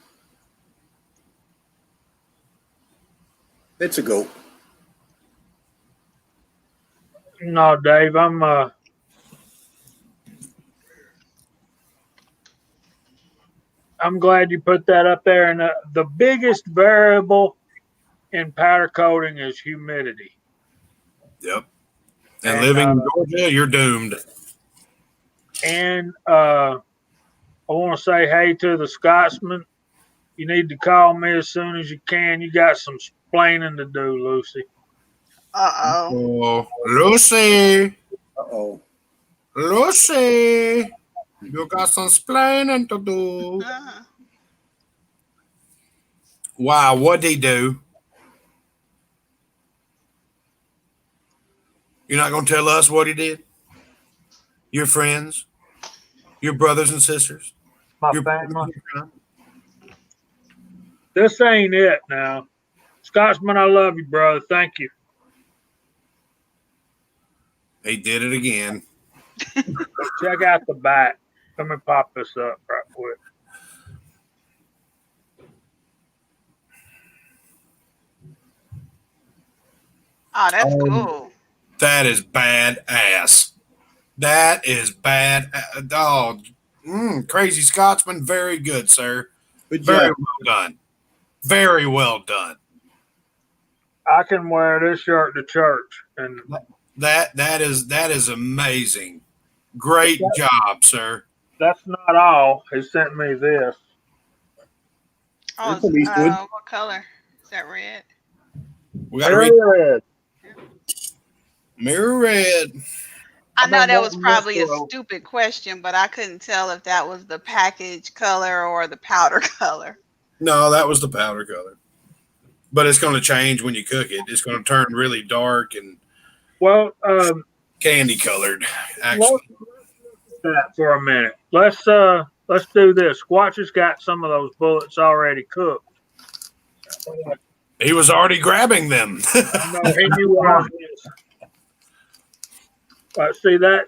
It's a goat. No, Dave, I'm glad you put that up there. And the biggest variable in powder coating is humidity. Yep. And living in Georgia, you're doomed. And I want to say hey to the Scotsman. You need to call me as soon as you can. You got some explaining to do, Lucy. Uh-oh. Oh, Lucy. Uh-oh. Lucy. You got some explaining to do. Wow, what'd he do? You're not going to tell us what he did? Your friends? Your brothers and sisters? My Your family. This ain't it now. Scotsman, I love you, brother. Thank you. He did it again. Check out the back. Let me pop this up right quick. Oh, that's Um, cool. That is badass. That is bad. Oh, Crazy Scotsman, very good, sir. Good Very job. well done. Very well done. I can wear this shirt to church, and That is amazing. Great job, sir. that's not all. He sent me this. Oh, There's some Eastwood. what color? Is that red? We got to read Mirror red. Mirror Red. I I've know been that was wanting probably a this for stupid question, but I couldn't tell if that was the package color or the powder color. No, that was the powder color. But it's going to change when you cook it. It's going to turn really dark and well. candy colored, Let's actually. do that for a minute. Let's do this. Squatch has got some of those bullets already cooked. He was already grabbing them. No, he knew what I was. See that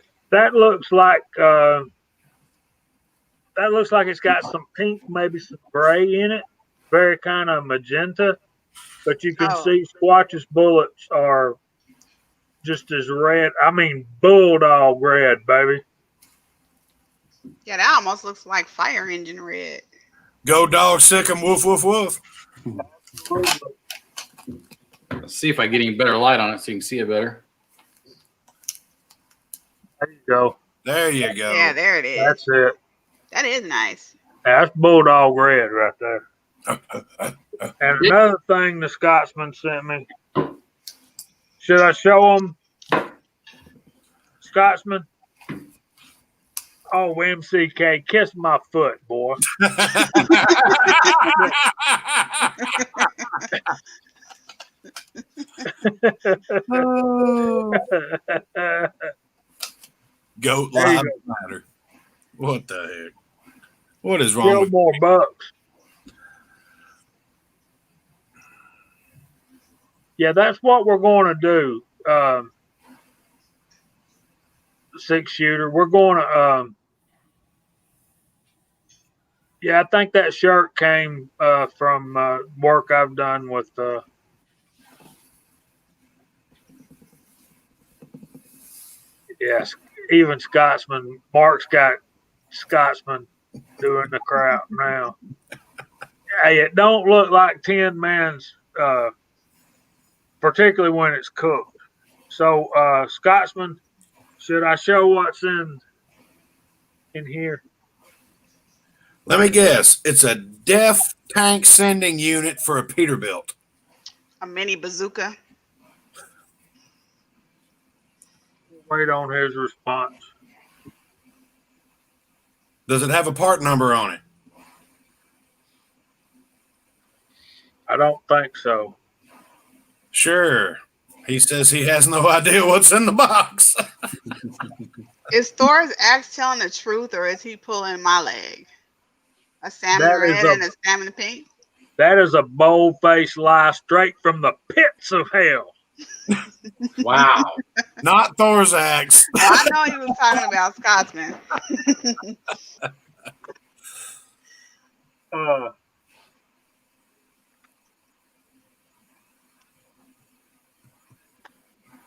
looks like it's got some pink, maybe some gray in it. Very kind of magenta, but you can Oh, see Squatch's bullets are just as red. I mean, bulldog red, baby. yeah, that almost looks like fire engine red. Go dog, sick 'em, woof, woof, woof. Let's see if I get any better light on it so you can see it better. There you go. There you go. Yeah, there it is. That's it. That is nice. That's bulldog red right there. And another thing the Scotsman sent me. Should I show him? Scotsman? Oh, MCK, kiss my foot, boy. Goat There you live go. matter. What the heck? What is wrong Kill with more bucks. Yeah, that's what we're going to do. 6-shooter. We're going to. Yeah, I think that shirt came from work I've done with. Yes, even Scotsman. Mark's got Scotsman doing the crap now. Hey, it don't look like Tin Man's, particularly when it's cooked. So, Scotsman, should I show what's in here? Let me guess. It's a def tank sending unit for a Peterbilt. A mini bazooka. Wait on his response. Does it have a part number on it? I don't think so. Sure. He says he has no idea what's in the box. Is Thor's axe telling the truth, or is he pulling my leg? A salmon That is red and a salmon pink? That is a bold-faced lie straight from the pits of hell. Wow. Not Thor's axe. Well, I know he was talking about Scotsman.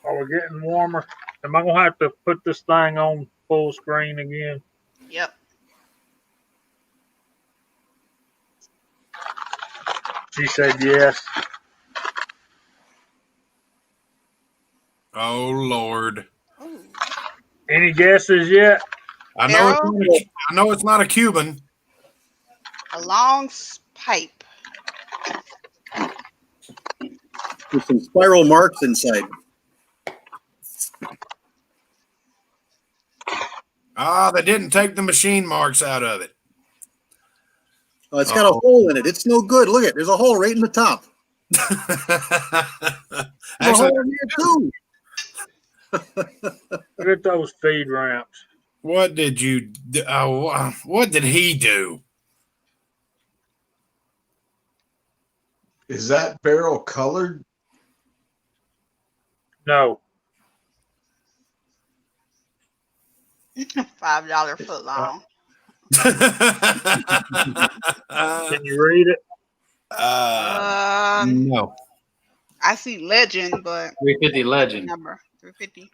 Are we getting warmer? Am I gonna have to put this thing on full screen again? Yep. She said yes. Oh, Lord. Ooh. Any guesses yet? I know it's not a Cuban. A long pipe. With some spiral marks inside. They didn't take the machine marks out of it. Oh, it's got a hole in it. It's no good. Look at there's a hole right in the top. There's a Actually, hole in here too. Look at those feed ramps. what did you do? What did he do? Is that barrel colored? No. $5 foot long. Can you read it? No. I see legend, but 350 legend. number 350.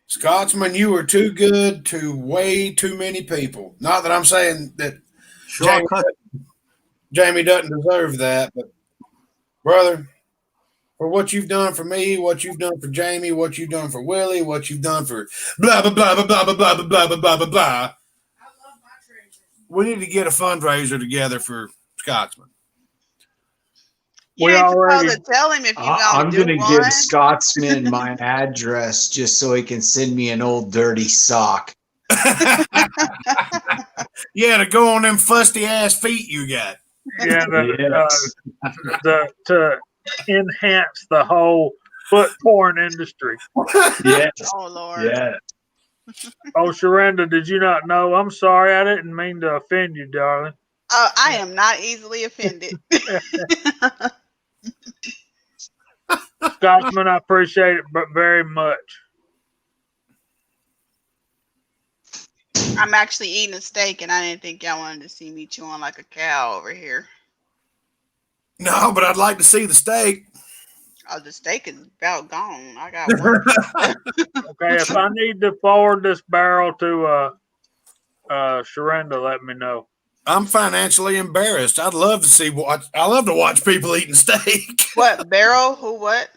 Scotsman, you are too good to way too many people. Not that I'm saying that Shaw Jamie doesn't deserve that, but brother, for what you've done for me, what you've done for Jamie, what you've done for Willie, what you've done for blah blah blah blah blah blah blah blah blah blah blah blah. We need to get a fundraiser together for Scotsman. You We ain't already- supposed to tell him if you I'm do gonna one. give Scotsman my address just so he can send me an old dirty sock. Yeah, to go on them fusty ass feet you got. Yeah, Yes. to enhance the whole foot porn industry. Yes. Oh Lord. Yeah. Oh, Sharenda, did you not know? I'm sorry, I didn't mean to offend you, darling. I am not easily offended. Scotsman, I appreciate it very much. I'm actually eating a steak, and I didn't think y'all wanted to see me chewing like a cow over here. No, but I'd like to see the steak. Oh, the steak is about gone. I got one. Okay, if I need to forward this barrel to Sharenda, let me know. I'm financially embarrassed. I'd love to see I love to watch people eating steak. What barrel? Who? What?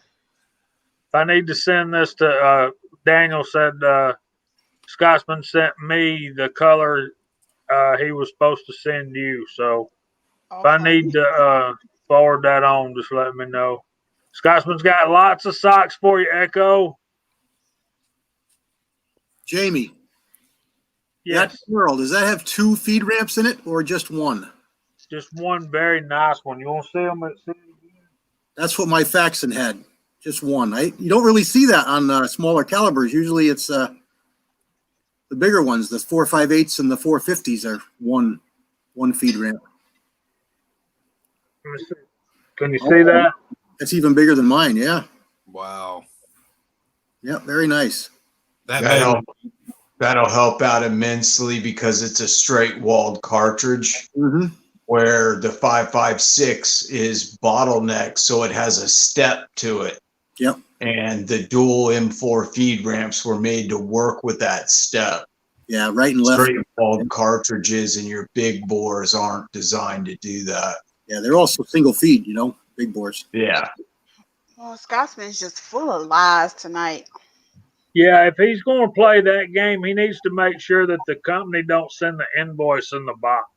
If I need to send this to Daniel said Scotsman sent me the color he was supposed to send you. So if I Okay. need to forward that on, just let me know. Scotsman's got lots of socks for you, Echo. Jamie, Yes, that barrel, does that have 2 feed ramps in it or just one? just one very nice one. You want to see them? That's what my Faxon had. Just one. You don't really see that on smaller calibers. Usually it's the bigger ones, the 4.58s and the 450s are one feed ramp. Let me see. Can you see that? That's even bigger than mine. Yeah. Wow. Yeah. Very nice. That That'll help out immensely because it's a straight walled cartridge Mm-hmm. where the 5.56 is bottlenecked, so it has a step to it. Yep. And the dual M4 feed ramps were made to work with that step. Yeah. Right and left. Straight walled cartridges and your big bores aren't designed to do that. Yeah. They're also single feed, big bores. Yeah. Well, Scotsman's just full of lies tonight. Yeah, if he's going to play that game, he needs to make sure that the company don't send the invoice in the box.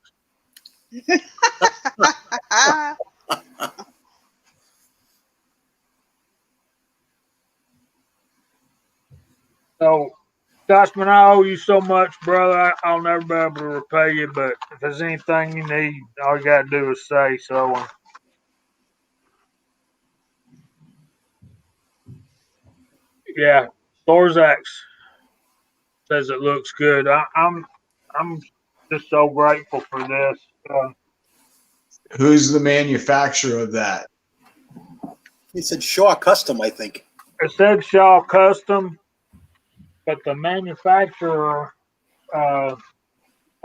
So, Scotsman, I owe you so much, brother. I'll never be able to repay you, but if there's anything you need, all you got to do is say so. Yeah, Thorzak's says it looks good. I'm just so grateful for this. Who's the manufacturer of that? He said Shaw Custom, I think. It said Shaw Custom, but the manufacturer, I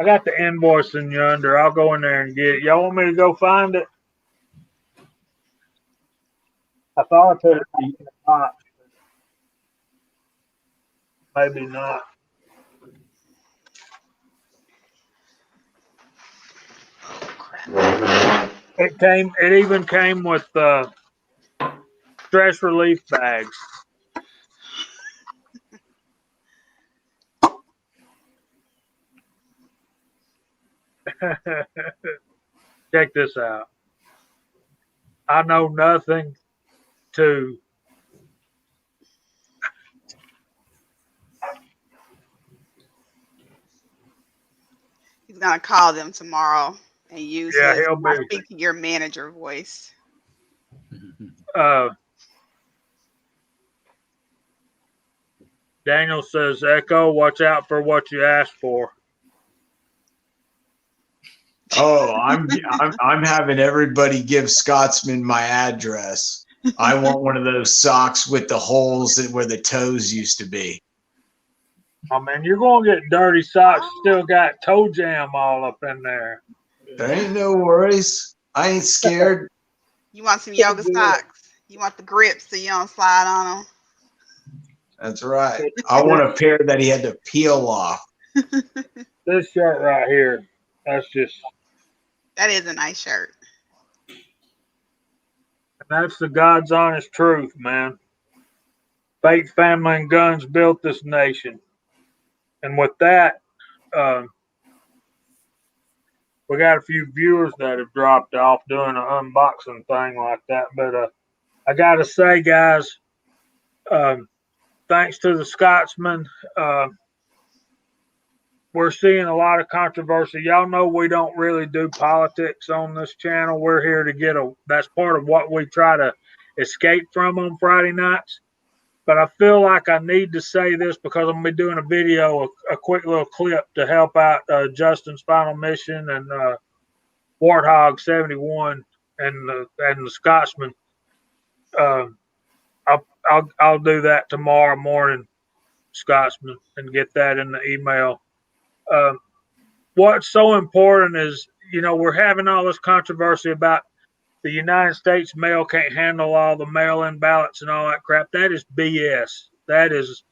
got the invoice in yonder. I'll go in there and get it. Y'all want me to go find it? I thought I put it in the box. Maybe not. It even came with stress relief bags. Check this out. I know nothing to He's gonna call them tomorrow and use Yeah, his he'll be. speak to your manager voice. Daniel says, Echo, watch out for what you asked for. Oh, I'm having everybody give Scotsman my address. I want one of those socks with the holes where the toes used to be. Oh man, you're gonna get dirty socks. Still got toe jam all up in there. There ain't no worries. I ain't scared. You want some yoga socks? You want the grips so you don't slide on That's right. I want a pair that he had to peel off. them. This shirt right here, that's just, That is a nice shirt. that's the God's honest truth, man. Faith, family, and guns built this nation. And with that, uh, we got a few viewers that have dropped off doing an unboxing thing like that. But I got to say, guys, thanks to the Scotsman, we're seeing a lot of controversy. Y'all know we don't really do politics on this channel. We're here to that's part of what we try to escape from on Friday nights. But I feel like I need to say this because I'm going to be doing a video, a quick little clip to help out Justin's Final Mission and Warthog 71 and the Scotsman. I'll do that tomorrow morning, Scotsman, and get that in the email. What's so important is, we're having all this controversy about the United States mail can't handle all the mail-in ballots and all that crap. That is BS. That is,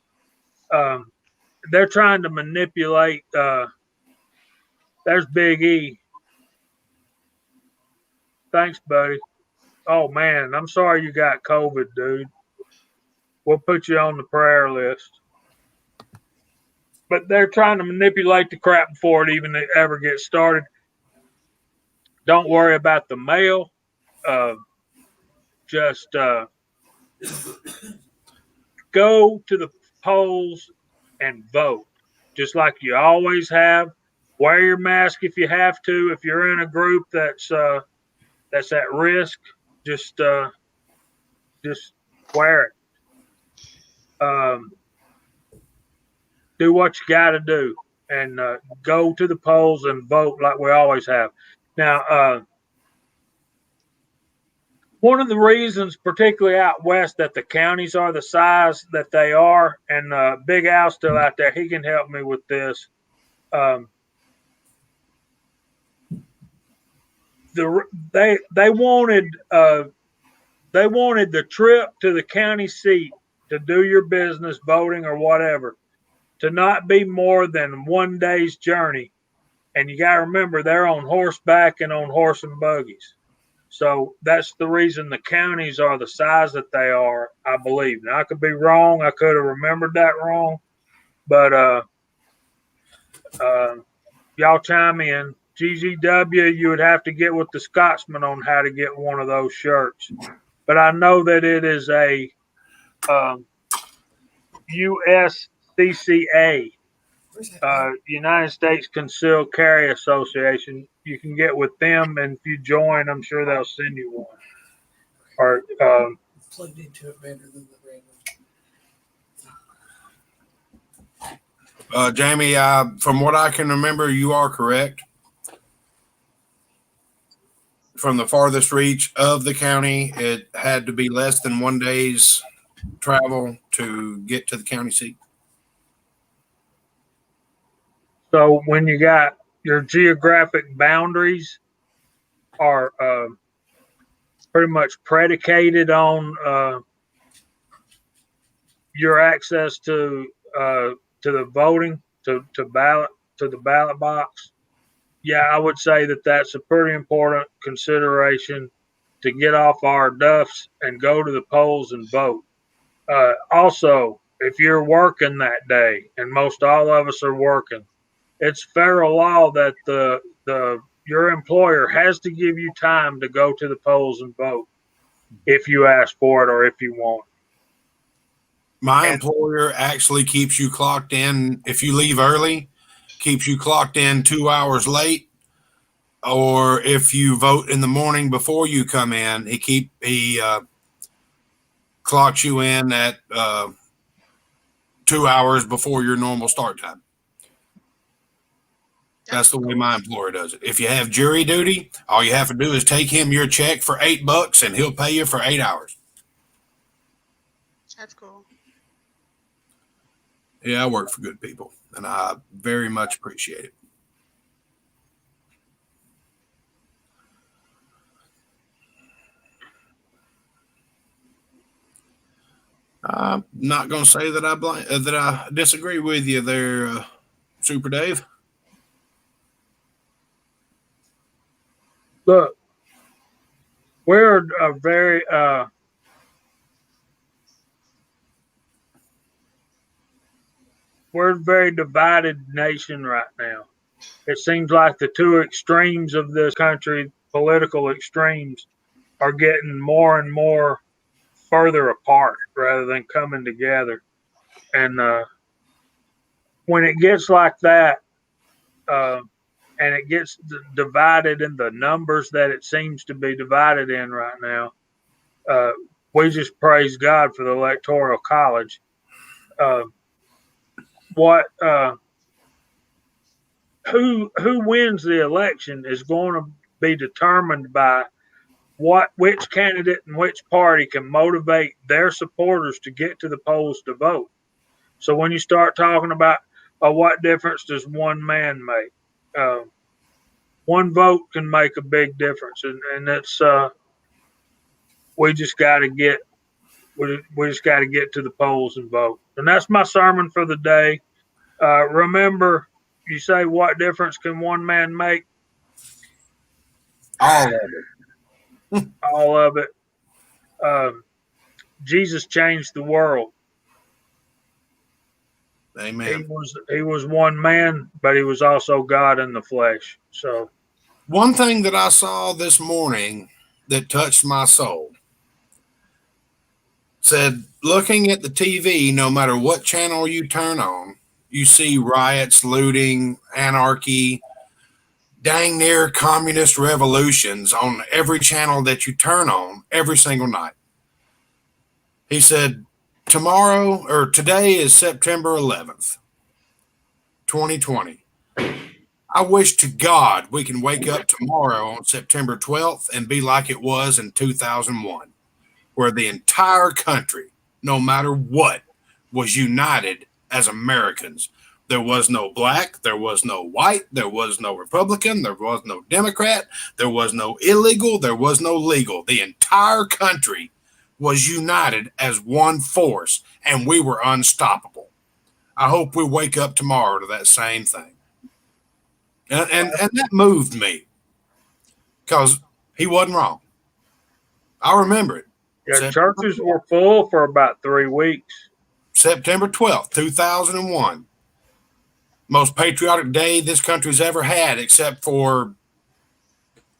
they're trying to manipulate. There's Big E. Thanks, buddy. Oh man, I'm sorry you got COVID, dude. We'll put you on the prayer list. But they're trying to manipulate the crap before it even ever gets started. Don't worry about the mail. Just go to the polls and vote, just like you always have. Wear your mask if you have to. If you're in a group that's at risk, just wear it. Do what you got to do, and go to the polls and vote like we always have. Now, one of the reasons, particularly out west, that the counties are the size that they are, and Big Al's still out there, he can help me with this. They wanted the trip to the county seat to do your business, voting or whatever, to not be more than 1 day's journey. And you got to remember, they're on horseback and on horse and buggies. So that's the reason the counties are the size that they are, I believe. Now, I could be wrong. I could have remembered that wrong. But y'all chime in. GGW, you would have to get with the Scotsman on how to get one of those shirts. But I know that it is a USCCA, United States Concealed Carry Association. You can get with them, and if you join, I'm sure they'll send you one. Or plugged into it better than the random. Jamie, from what I can remember, you are correct. From the farthest reach of the county, it had to be less than 1 day's travel to get to the county seat. so when you got your geographic boundaries are pretty much predicated on your access to the voting, to the ballot box. Yeah, I would say that that's a pretty important consideration to get off our duffs and go to the polls and vote. Also, if you're working that day, and most all of us are working, it's federal law that your employer has to give you time to go to the polls and vote if you ask for it or if you want. My employer actually keeps you clocked in. If you leave early, keeps you clocked in 2 hours late. Or if you vote in the morning before you come in, he clocks you in at 2 hours before your normal start time. That's the way my employer does it. If you have jury duty, all you have to do is take him your check for $8 and he'll pay you for 8 hours. That's cool. Yeah, I work for good people, and I very much appreciate it. I'm not going to say that that I disagree with you there, Super Dave. Look, we're a very we're a very divided nation right now. It seems like the two extremes of this country, political extremes, are getting more and more further apart rather than coming together. And when it gets like that, uh, and it gets divided in the numbers that it seems to be divided in right now, uh, we just praise God for the Electoral College. Uh, what who wins the election is going to be determined by which candidate and which party can motivate their supporters to get to the polls to vote. So when you start talking about what difference does one man make, one vote can make a big difference, and it's we just got to get we just got to get to the polls and vote. And that's my sermon for the day. Remember, you say what difference can one man make? All of it. All of it. Um, Jesus changed the world. Amen. He was one man, but he was also God in the flesh. So One thing that I saw this morning that touched my soul said, looking at the TV, no matter what channel you turn on, you see riots, looting, anarchy, dang near communist revolutions on every channel that you turn on every single night. He said, tomorrow or today is September 11th, 2020. I wish to God we can wake up tomorrow on September 12th and be like it was in 2001, where the entire country, no matter what, was united as Americans. There was no black, there was no white, there was no Republican, there was no Democrat, there was no illegal, there was no legal. The entire country was united as one force, and we were unstoppable. I hope we wake up tomorrow to that same thing. And that moved me because he wasn't wrong. I remember it. yeah, churches were full for about 3 weeks. September 12th, 2001. Most patriotic day this country's ever had, except for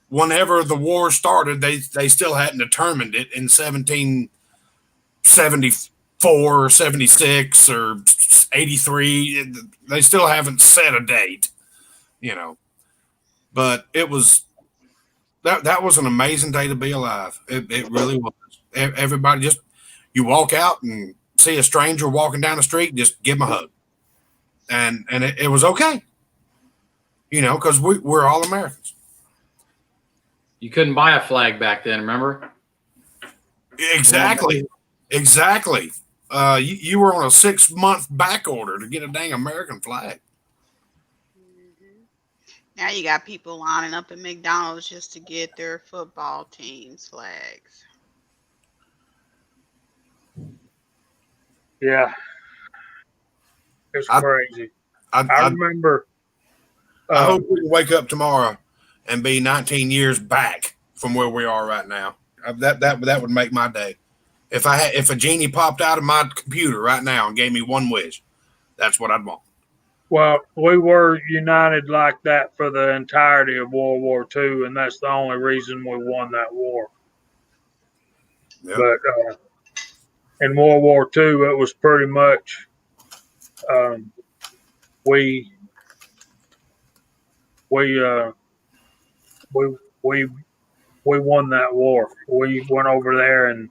whenever the war started, they still hadn't determined it in 1774 or 76 or 83. They still haven't set a date, you know. But it was that was an amazing day to be alive. It really was. Everybody just, you walk out and see a stranger walking down the street, just give them a hug. And it was okay, you know, because we're all Americans. You couldn't buy a flag back then, remember? Exactly. You were on a 6-month back order to get a dang American flag. Hmm. Now you got people lining up at McDonald's just to get their football team's flags. Yeah, it's crazy. I remember. I hope we can wake up tomorrow and be 19 years back from where we are right now. That would make my day. If a genie popped out of my computer right now and gave me one wish, that's what I'd want. Well, we were united like that for the entirety of World War II, and that's the only reason we won that war. Yep. But in World War II, it was pretty much we we we won that war. We went over there and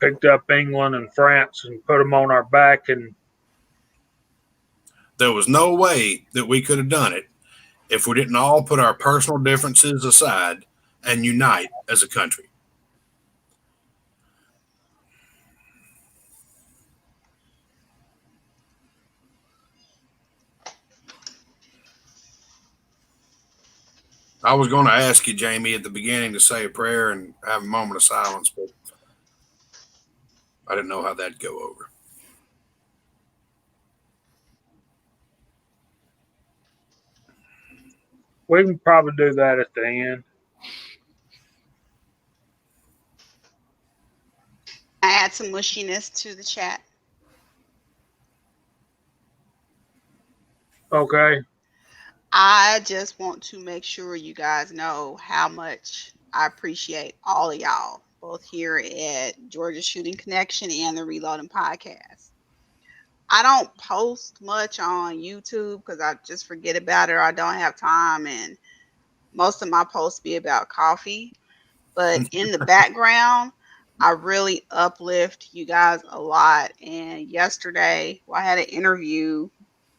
picked up England and France and put them on our back, and there was no way that we could have done it if we didn't all put our personal differences aside and unite as a country. I was going to ask you, Jamie, at the beginning to say a prayer and have a moment of silence, but I didn't know how that'd go over. We can probably do that at the end. I add some mushiness to the chat. Okay. I just want to make sure you guys know how much I appreciate all of y'all, both here at Georgia Shooting Connection and the Reloading Podcast. I don't post much on YouTube because I just forget about it or I don't have time, and most of my posts be about coffee. But in the background, I really uplift you guys a lot. And yesterday, well, I had an interview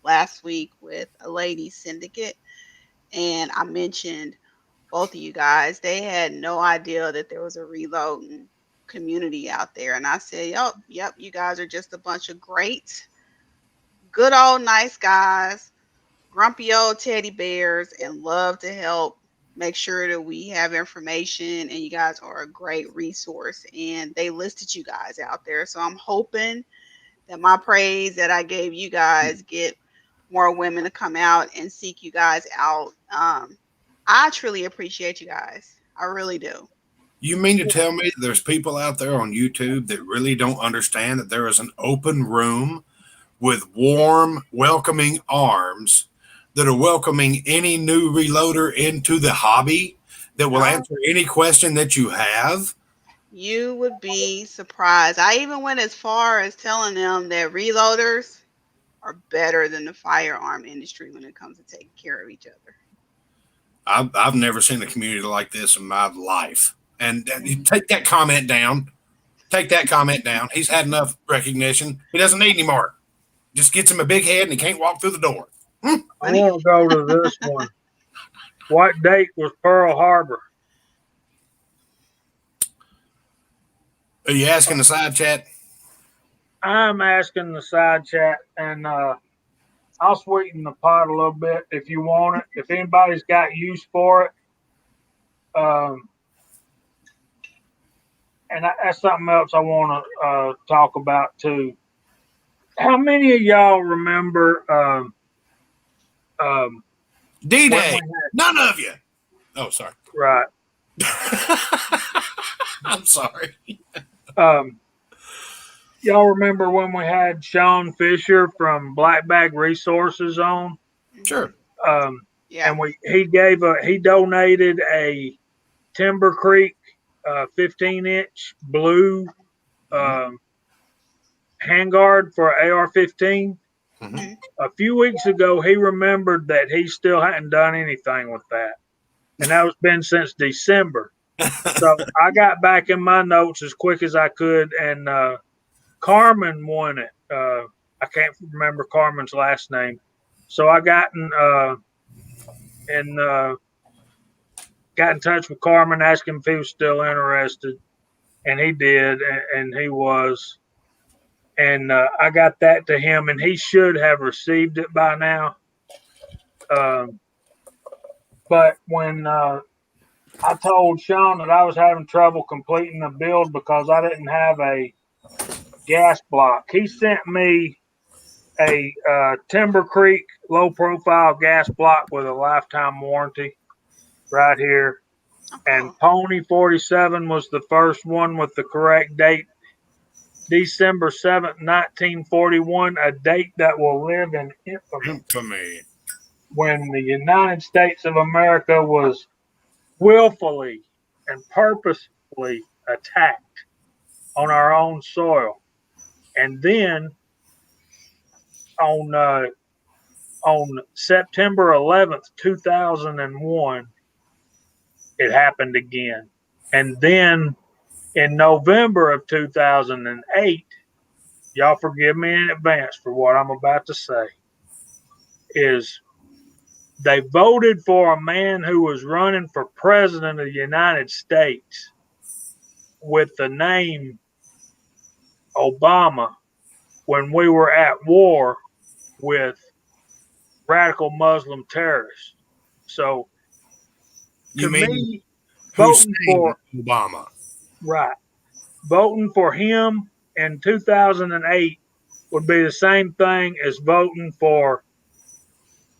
last week with a lady syndicate, and I mentioned both of you guys. They had no idea that there was a reloading community out there. And I said, yep, you guys are just a bunch of great, good old nice guys, grumpy old teddy bears, and love to help make sure that we have information, and you guys are a great resource. And they listed you guys out there. So I'm hoping that my praise that I gave you guys get more women to come out and seek you guys out. I truly appreciate you guys. I really do. You mean to tell me there's people out there on YouTube that really don't understand that there is an open room with warm, welcoming arms that are welcoming any new reloader into the hobby that will answer any question that you have? You would be surprised. I even went as far as telling them that reloaders are better than the firearm industry when it comes to taking care of each other. I've never seen a community like this in my life. And you take that comment down. Take that comment down. He's had enough recognition. He doesn't need any more. Just gets him a big head and he can't walk through the door. I want to go to this one. What date was Pearl Harbor? Are you asking the side chat? I'm asking the side chat, and I'll sweeten the pot a little bit if you want it. If anybody's got use for it, and that's something else I want to talk about too. How many of y'all remember D-Day? None of you. Oh, sorry. Right. I'm sorry. Y'all remember when we had Sean Fisher from Black Bag Resources on? Sure. Yeah. And he donated a Timber Creek 15-inch blue handguard for AR-15. Mm-hmm. A few weeks ago, he remembered that he still hadn't done anything with that, and that was been since December. So I got back in my notes as quick as I could, and Carmen won it. I can't remember Carmen's last name, so I got in touch with Carmen, asked him if he was still interested, and he did, and he was. And I got that to him, and he should have received it by now. But when I told Sean that I was having trouble completing the build because I didn't have a gas block, he sent me a Timber Creek low-profile gas block with a lifetime warranty right here. And Pony 47 was the first one with the correct date. December 7th, 1941, a date that will live in infamy. When the United States of America was willfully and purposefully attacked on our own soil. And then on September 11th, 2001, it happened again. And then in November of 2008, y'all forgive me in advance for what I'm about to say, is they voted for a man who was running for president of the United States with the name Obama when we were at war with radical Muslim terrorists. So You to mean me, Hussein voting for Obama? right, voting for him in 2008 would be the same thing as voting for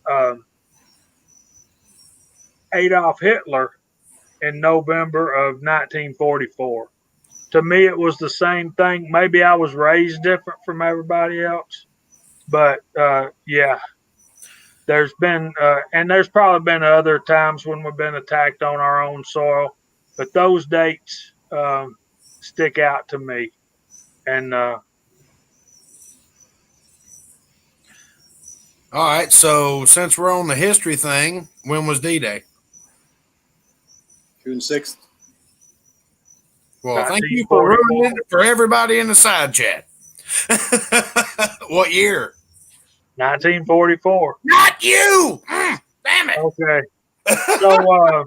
um, Adolf Hitler in November of 1944. To me, it was the same thing. Maybe I was raised different from everybody else, but yeah, and there's probably been other times when we've been attacked on our own soil, but those dates stick out to me. And All right. So since we're on the history thing, when was D-Day? June 6th. Well, thank you for ruining 1944. it for everybody in the side chat. What year? 1944. Not you. Damn it. Okay. So,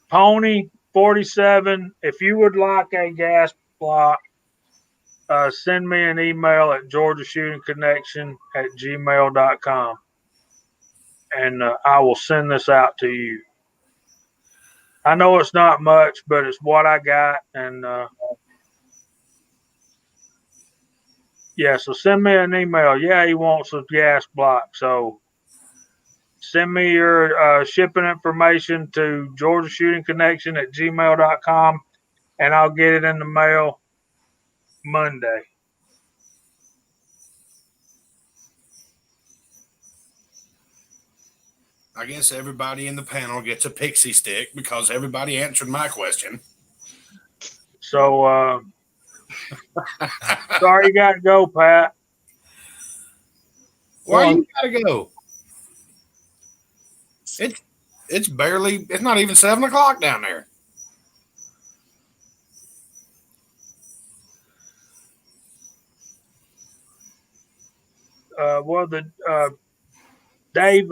Pony 47, if you would like a gas block, send me an email at georgiashootingconnection@gmail.com, and I will send this out to you. I know it's not much, but it's what I got. And yeah, so send me an email. Yeah, he wants a gas block. So send me your shipping information to georgiashootingconnection@gmail.com, and I'll get it in the mail Monday. I guess everybody in the panel gets a pixie stick because everybody answered my question. So sorry you got to go, Pat. Why you gotta go? It's barely. It's not even 7 o'clock down there. Well, Dave,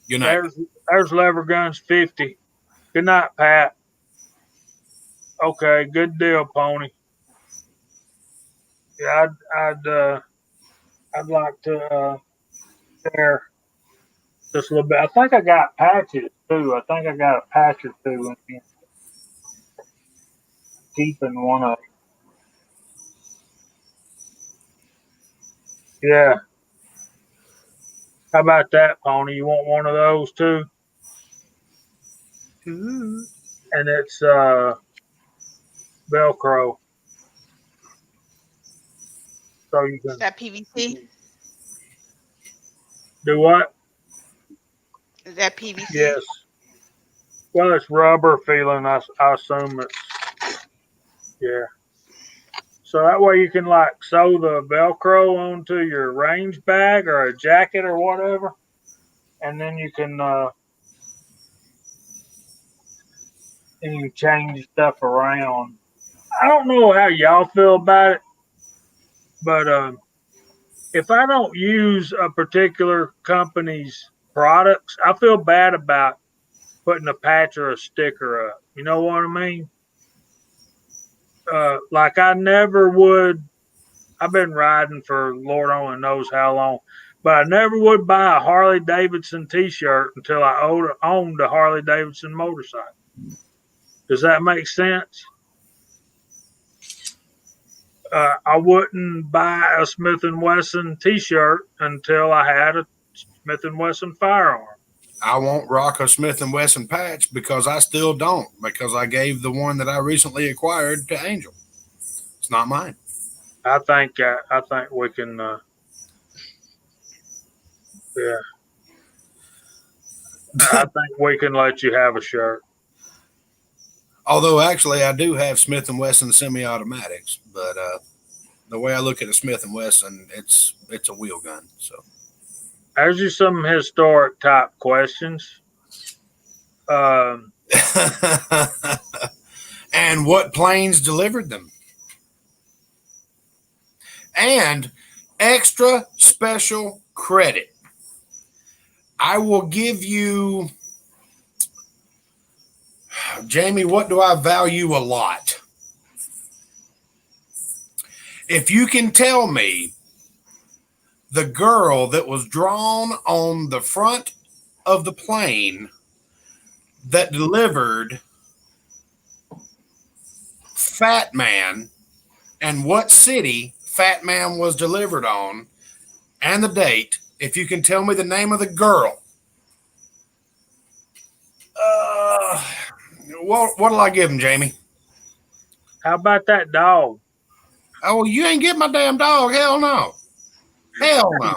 Good night. there's Lever Guns 50. Good night, Pat. Okay, good deal, Pony. Yeah, I'd like to share just a little bit. I think I got patches too. I think I got a patch or two in here. Keeping one of. Yeah. How about that, Pony? You want one of those too? And it's Velcro. So you Is can that PVC? do what? Is that PVC? Yes. Well, it's rubber feeling. I assume it's, yeah. So that way you can like sew the Velcro onto your range bag or a jacket or whatever, and then you can change stuff around. I don't know how y'all feel about it, but if I don't use a particular company's products, I feel bad about putting a patch or a sticker up. You know what I mean? Like I never would. I've been riding for Lord only knows how long, but I never would buy a Harley Davidson T-shirt until I owned a Harley Davidson motorcycle. Does that make sense? I wouldn't buy a Smith and Wesson T-shirt until I had a Smith and Wesson firearm. I won't rock a Smith and Wesson patch because I still don't, because I gave the one that I recently acquired to Angel. It's not mine. I think we can. Yeah, I think we can let you have a shirt. Although actually, I do have Smith and Wesson semi-automatics, but the way I look at a Smith and Wesson, it's a wheel gun. So There's just some historic type questions. and what planes delivered them? And extra special credit. I will give you, Jamie, what do I value a lot? If you can tell me the girl that was drawn on the front of the plane that delivered Fat Man and what city Fat Man was delivered on and the date. If you can tell me the name of the girl. What'll I give him, Jamie? How about that dog? Oh, you ain't get my damn dog. Hell no. Hell no.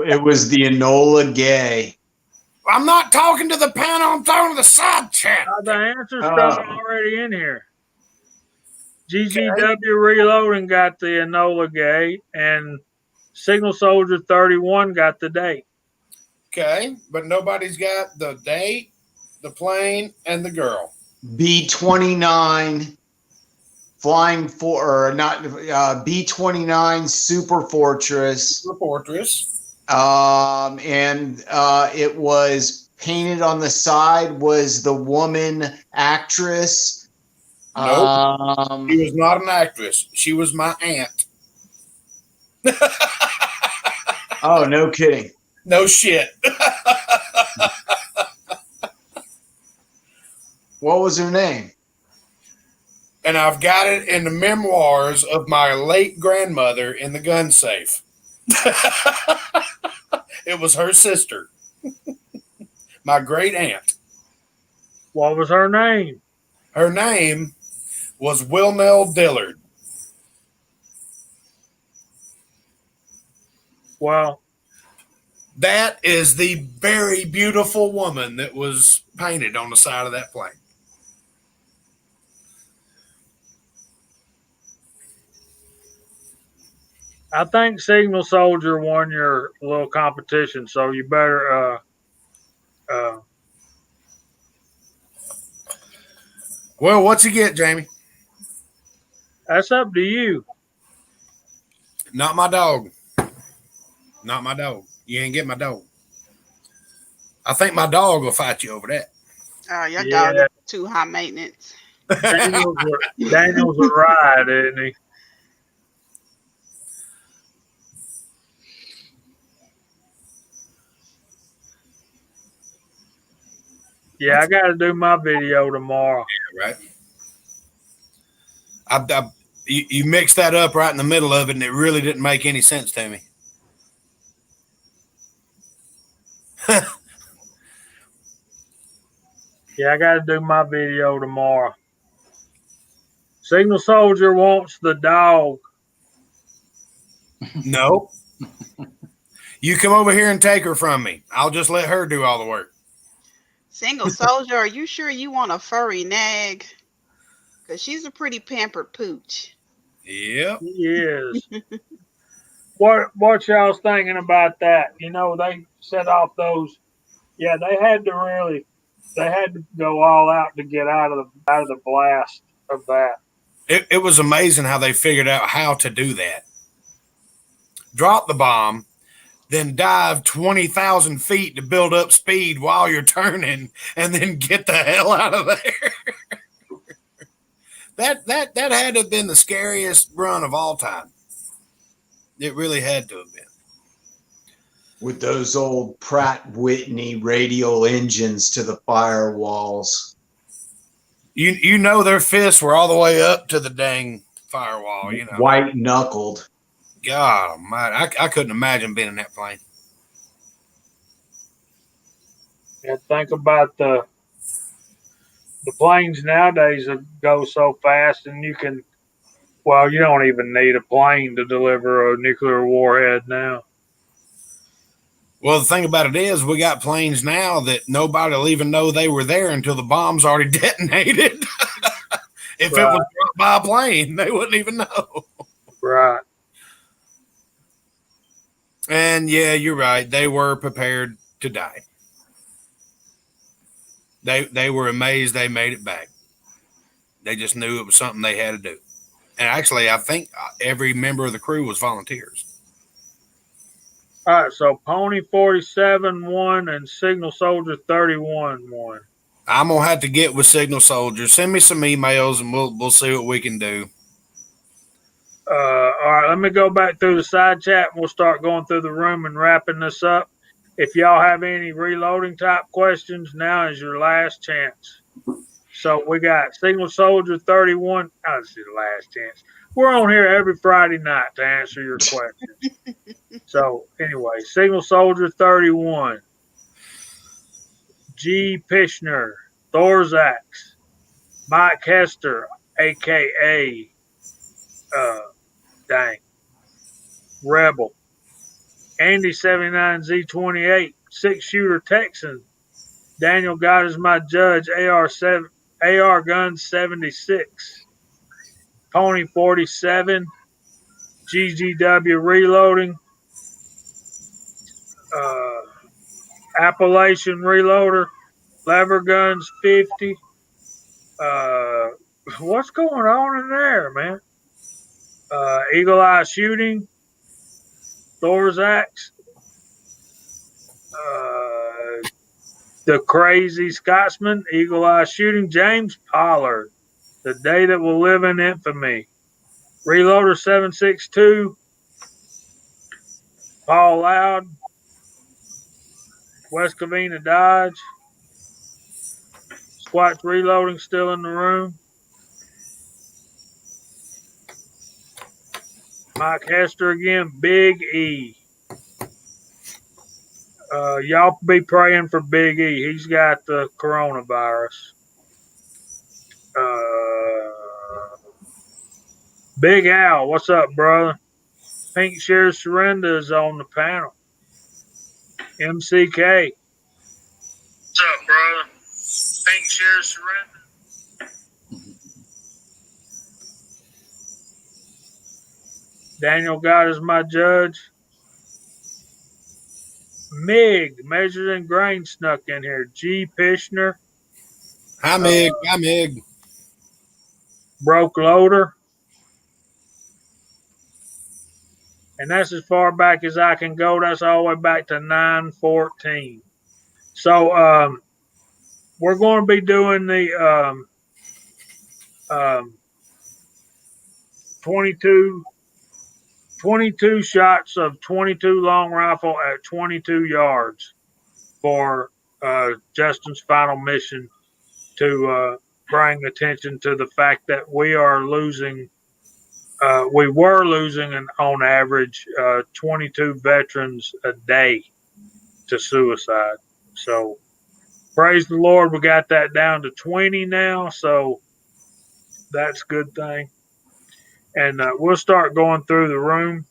It was the Enola Gay. I'm not talking to the panel. I'm talking to the side chat. The answer's already in here. GGW Reloading got the Enola Gay, and Signal Soldier 31 got the date. Okay, but nobody's got the date, the plane, and the girl. B-29 Flying For, or not, B-29 Super Fortress. Super Fortress. And it was painted on the side was the woman actress. Nope. She was not an actress. She was my aunt. Oh, no kidding. No shit. What was her name? And I've got it in the memoirs of my late grandmother in the gun safe. It was her sister. My great aunt. What was her name? Her name was Wilnell Dillard. Well, that is the very beautiful woman that was painted on the side of that plane. I think Signal Soldier won your little competition, so you better well, what's he get, Jamie? That's up to you. Not my dog. Not my dog. You ain't get my dog. I think my dog will fight you over that. Your dog is too high maintenance. Daniel's a ride, isn't he? Yeah, I got to do my video tomorrow. Yeah, right. You mixed that up right in the middle of it, and it really didn't make any sense to me. Yeah, I got to do my video tomorrow. Signal Soldier wants the dog. No. You come over here and take her from me. I'll just let her do all the work. Signal Soldier, are you sure you want a furry nag? Because she's a pretty pampered pooch. Yep. She is. What y'all's thinking about that? You know, they set off those. Yeah, they had to go all out to get out of the blast of that. It was amazing how they figured out how to do that. Drop the bomb, then dive 20,000 feet to build up speed while you're turning, and then get the hell out of there. That had to have been the scariest run of all time. It really had to have been. With those old Pratt Whitney radial engines to the firewalls. You know their fists were all the way up to the dang firewall, you know. White knuckled. God almighty. I couldn't imagine being in that plane. And think about the planes nowadays that go so fast, and you don't even need a plane to deliver a nuclear warhead now. Well, the thing about it is we got planes now that nobody will even know they were there until the bomb's already detonated. If it was dropped by a plane, they wouldn't even know. Right. And yeah, you're right. They were prepared to die. They were amazed they made it back. They just knew it was something they had to do. And actually, I think every member of the crew was volunteers. All right, so Pony 47 won and Signal Soldier 31 won. I'm gonna have to get with Signal Soldier. Send me some emails and we'll see what we can do. All right, let me go back through the side chat and we'll start going through the room and wrapping this up. If y'all have any reloading type questions, now is your last chance. So we got Signal Soldier 31. Oh, this is the last chance. We're on here every Friday night to answer your questions. So anyway, Signal Soldier 31, G. Pishner, Thorzax, Mike Hester, aka dang Rebel, Andy 79Z28, six shooter Texan, Daniel God is my judge, AR gun 76, Pony 47, GGW reloading, uh, Appalachian reloader, lever guns 50. Uh, what's going on in there, man? Eagle Eye shooting, Thor's axe, the crazy Scotsman, Eagle Eye shooting, James Pollard, the day that will live in infamy, Reloader 762, Paul Loud, West Covina Dodge, Squatch reloading still in the room, Mike Hester again, Big E. Y'all be praying for Big E. He's got the coronavirus. Big Al, what's up, brother? Pink Shares Surrender is on the panel. MCK. What's up, brother? Pink Shares Surrender. Daniel God is my judge. Mig, Measured in Grain snuck in here. G. Pishner. Hi, Mig. Hi, Mig. Broke Loader. And that's as far back as I can go. That's all the way back to 914. So we're going to be doing the 22 shots of 22 long rifle at 22 yards for Justin's final mission to bring attention to the fact that we are losing. We were losing on average 22 veterans a day to suicide. So praise the Lord, we got that down to 20 now. So that's a good thing. And we'll start going through the room.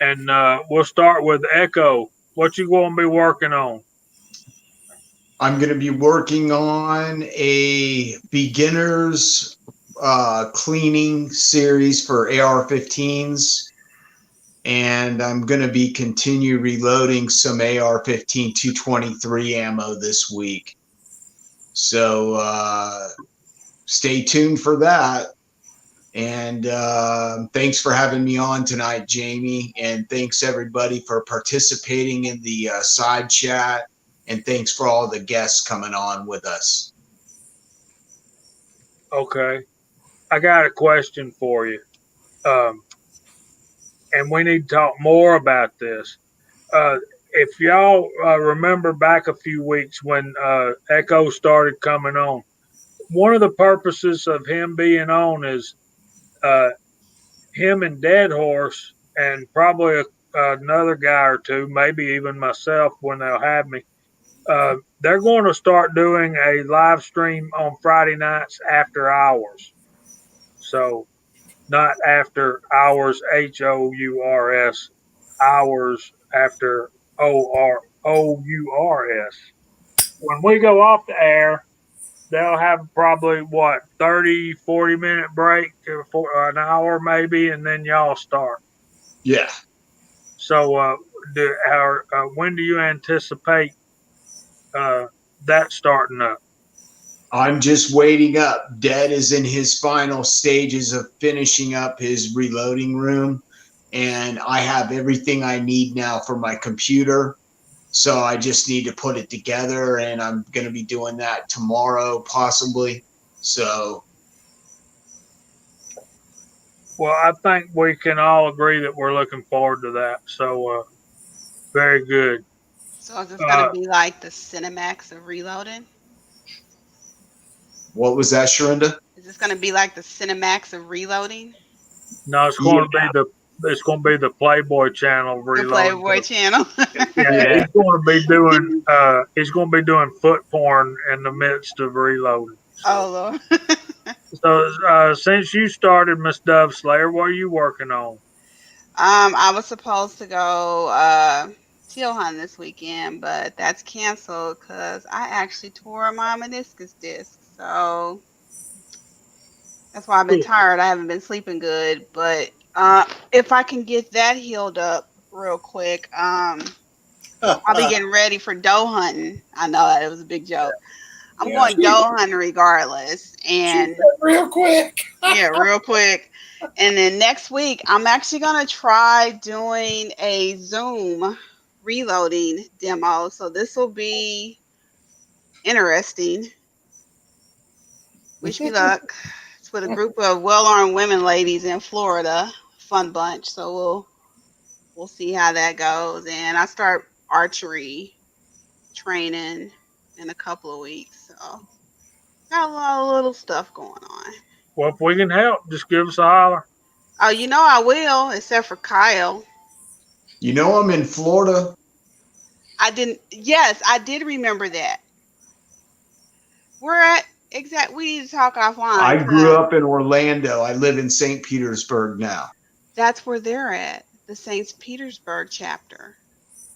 And we'll start with Echo. What you going to be working on? I'm going to be working on a beginner's cleaning series for AR-15s. And I'm going to be continue reloading some AR-15 223 ammo this week. So stay tuned for that. And thanks for having me on tonight, Jamie. And thanks everybody for participating in the side chat. And thanks for all the guests coming on with us. Okay. I got a question for you. And we need to talk more about this. If y'all remember back a few weeks when Echo started coming on, one of the purposes of him being on is him and Dead Horse and probably another guy or two, maybe even myself when they'll have me. They're going to start doing a live stream on Friday nights after hours. So not after hours, HOURS, hours after OURS. When we go off the air, they'll have probably 30, 40-minute break for an hour maybe, and then y'all start. Yeah. So when do you anticipate that starting up? I'm just waiting up. Dead is in his final stages of finishing up his reloading room. And I have everything I need now for my computer. So I just need to put it together, and I'm going to be doing that tomorrow, possibly. So Well, I think we can all agree that we're looking forward to that. So, very good. So is this gonna Uh, be like the Cinemax of reloading? What was that, Sharinda? Is this gonna be like the Cinemax of reloading? no, it's going to be the Playboy channel The reload. Playboy channel. Yeah, Yeah. he's going to be doing foot porn in the midst of reloading. Oh Lord. So, since you started, Miss Dove Slayer, what are you working on? I was supposed to go teal hunt this weekend, but that's canceled because I actually tore my meniscus disc. So that's why I've been tired. I haven't been sleeping good. But if I can get that healed up real quick, I'll be getting ready for doe hunting. I know that it was a big joke. I'm going doe hunting regardless. And Real quick. yeah, real quick. And then next week, I'm actually going to try doing a Zoom reloading demo. So this will be interesting. Wish me luck. It's with a group of well-armed women ladies in Florida. Fun bunch. So we'll see how that goes. And I start archery training in a couple of weeks. So got a lot of little stuff going on. Well, if we can help, just give us a holler. Oh, you know I will, except for Kyle. You know I'm in Florida. I didn't. Yes, I did remember that. We're at exact. We need to talk offline. I grew up in Orlando. I live in St. Petersburg now. That's where they're at. The St. Petersburg chapter.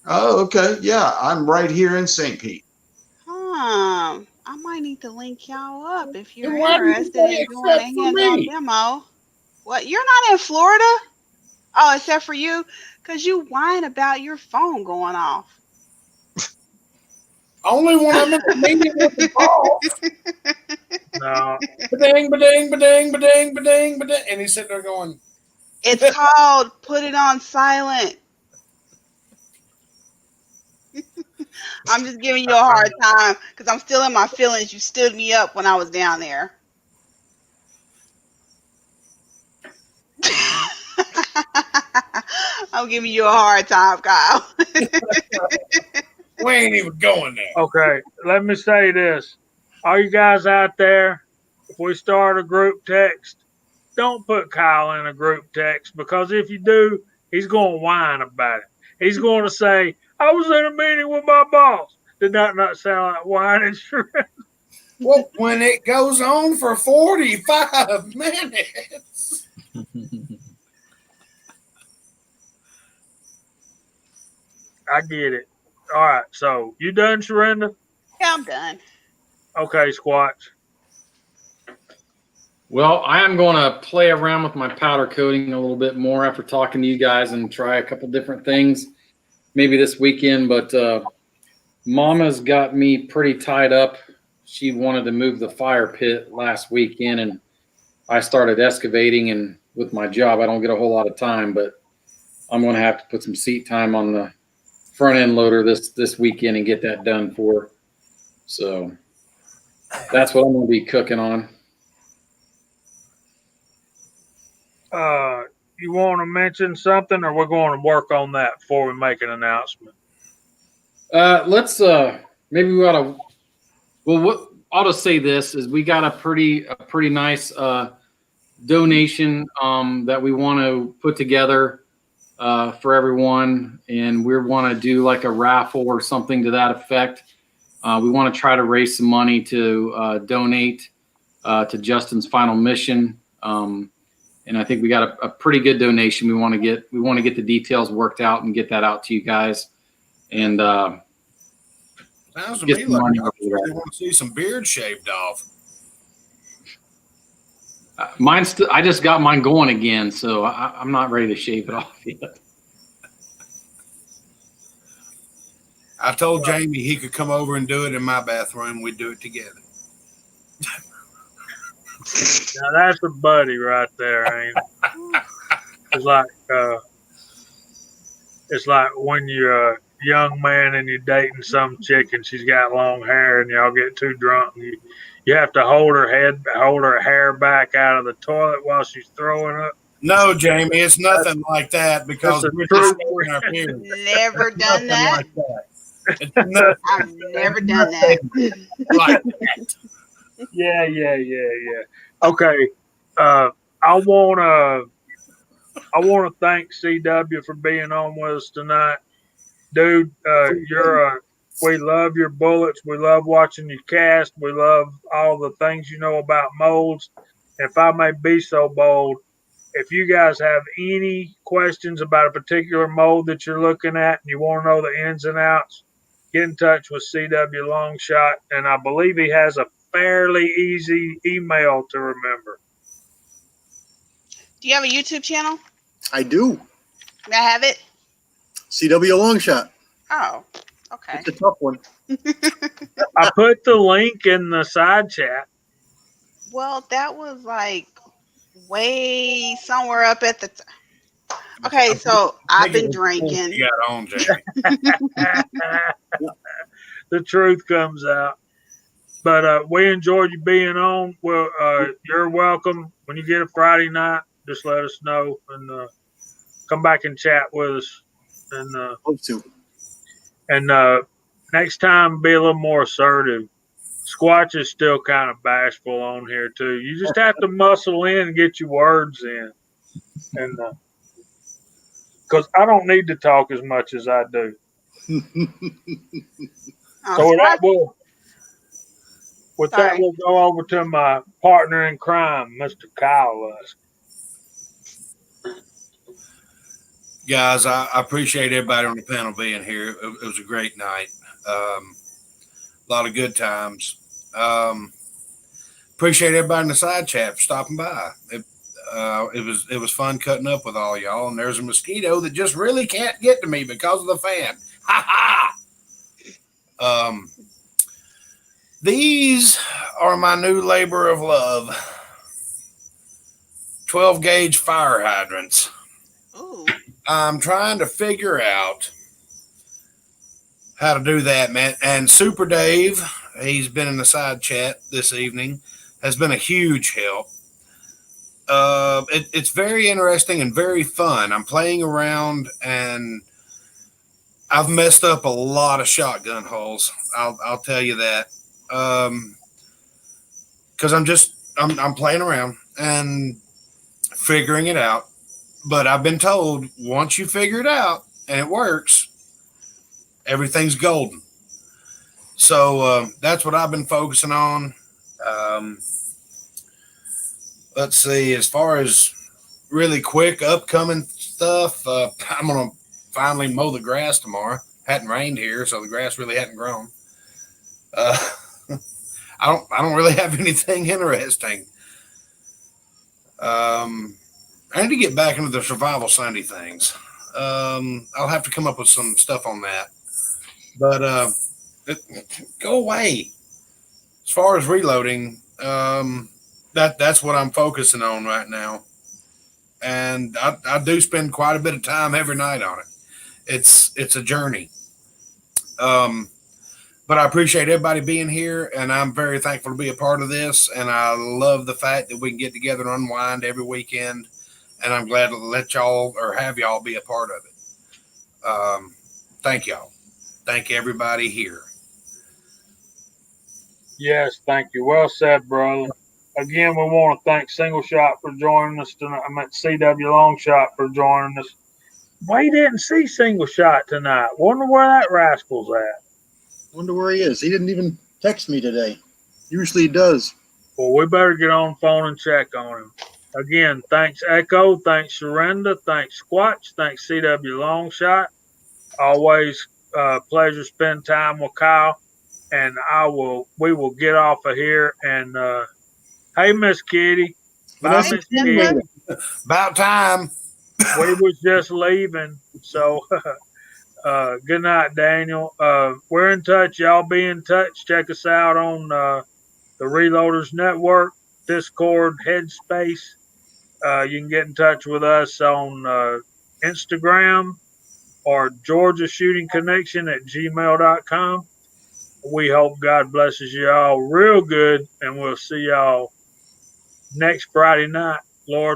Oh, okay. Yeah, I'm right here in St. Pete. I might need to link y'all up if you're Then why did you interested say in doing except a for hands-on me? demo. What? You're not in Florida? Oh, except for you, cause you whine about your phone going off. Only when I'm in the meeting with the boss. No, Ba-ding, ba-ding, ba-ding, ba-ding, ba-ding, ba-ding. And he's sitting there going, It's called put it on silent. I'm just giving you a hard time because I'm still in my feelings. You stood me up when I was down there. I'm giving you a hard time, Kyle. we ain't even going there. okay, let me say this. All you guys out there, if we start a group text, don't put Kyle in a group text because if you do, he's going to whine about it. He's going to say, I was in a meeting with my boss. Did that not sound like whining? Well, when it goes on for 45 minutes. I get it. All right, so you done, Sharinda? Yeah, I'm done. Okay, Squatch. Well, I am going to play around with my powder coating a little bit more after talking to you guys and try a couple different things maybe this weekend. But Mama's got me pretty tied up. She wanted to move the fire pit last weekend, and I started excavating. And with my job, I don't get a whole lot of time, but I'm going to have to put some seat time on the front end loader this weekend and get that done for her. So that's what I'm going to be cooking on. You want to mention something, or we're going to work on that before we make an announcement? Let's maybe we ought to. Well, what I'll just say this is we got a pretty nice donation that we want to put together for everyone, and we want to do like a raffle or something to that effect. We want to try to raise some money to donate to Justin's final mission. And I think we got a pretty good donation. We want to get the details worked out and get that out to you guys. And Sounds to get me some like money I over there. really want to see some beard shaved off. Mine's I just got mine going again, so I'm not ready to shave it off yet. I told Jamie he could come over and do it in my bathroom. We'd do it together. Now that's a buddy right there, ain't it? It's like when you're a young man and you're dating some chick and she's got long hair and y'all get too drunk and you have to hold her hair back out of the toilet while she's throwing up. No, Jamie, it's nothing like that because That's a we're true just stating our feelings. Never done Nothing that. like that. It's nothing I've never done that. like that. Yeah. Okay. I wanna thank CW for being on with us tonight. Dude, we love your bullets. We love watching you cast. We love all the things you know about molds. If I may be so bold, if you guys have any questions about a particular mold that you're looking at and you want to know the ins and outs, get in touch with CW Longshot. And I believe he has a fairly easy email to remember. Do you have a YouTube channel? I do. May I have it? CW Longshot. Oh, okay. It's a tough one. I put the link in the side chat. Well, that was like way somewhere up at the. Okay, so I've been drinking. You got on, Jamie. The truth comes out. But we enjoyed you being on. Well, you're welcome. When you get a Friday night, just let us know and come back and chat with us. Hope to. And next time, be a little more assertive. Squatch is still kind of bashful on here too. You just have to muscle in and get your words in, and because I don't need to talk as much as I do. So with that, we'll go over to my partner in crime, Mr. Kyle Lusk. Guys, I appreciate everybody on the panel being here. It was a great night. A lot of good times. Appreciate everybody in the side chat for stopping by. It was fun cutting up with all y'all. And there's a mosquito that just really can't get to me because of the fan. Ha ha. These are my new labor of love. 12 gauge fire hydrants. Ooh. I'm trying to figure out how to do that, man. And Super Dave, he's been in the side chat this evening, has been a huge help. It's very interesting and very fun. I'm playing around and I've messed up a lot of shotgun holes. I'll tell you that. Because I'm playing around and figuring it out. But I've been told once you figure it out and it works, everything's golden. So that's what I've been focusing on. Let's see. As far as really quick upcoming stuff, I'm gonna finally mow the grass tomorrow. Hadn't rained here, so the grass really hadn't grown. I don't really have anything interesting. I need to get back into the Survival Sunday things. I'll have to come up with some stuff on that. But go away. As far as reloading, that's what I'm focusing on right now. And I do spend quite a bit of time every night on it. It's a journey. But I appreciate everybody being here, and I'm very thankful to be a part of this. And I love the fact that we can get together and unwind every weekend. And I'm glad to let y'all or have y'all be a part of it. Thank y'all. Thank everybody here. Yes, thank you. Well said, brother. Again, we want to thank Single Shot for joining us tonight. I meant CW Longshot for joining us. We didn't see Single Shot tonight. Wonder where that rascal's at. Wonder where he is. He didn't even text me today. Usually he does. Well, we better get on the phone and check on him. Again, thanks Echo, thanks Surrender, thanks Squatch, thanks CW Longshot. Always pleasure spend time with Kyle. And we will get off of here. And hey, Miss Kitty, bye, Miss Kitty. About time. We was just leaving, so good night, Daniel. We're in touch. Y'all be in touch. Check us out on the Reloaders Network, Discord, Headspace. You can get in touch with us on Instagram or Georgia Shooting Connection at gmail.com. We hope God blesses you all real good, and we'll see y'all next Friday night, Lord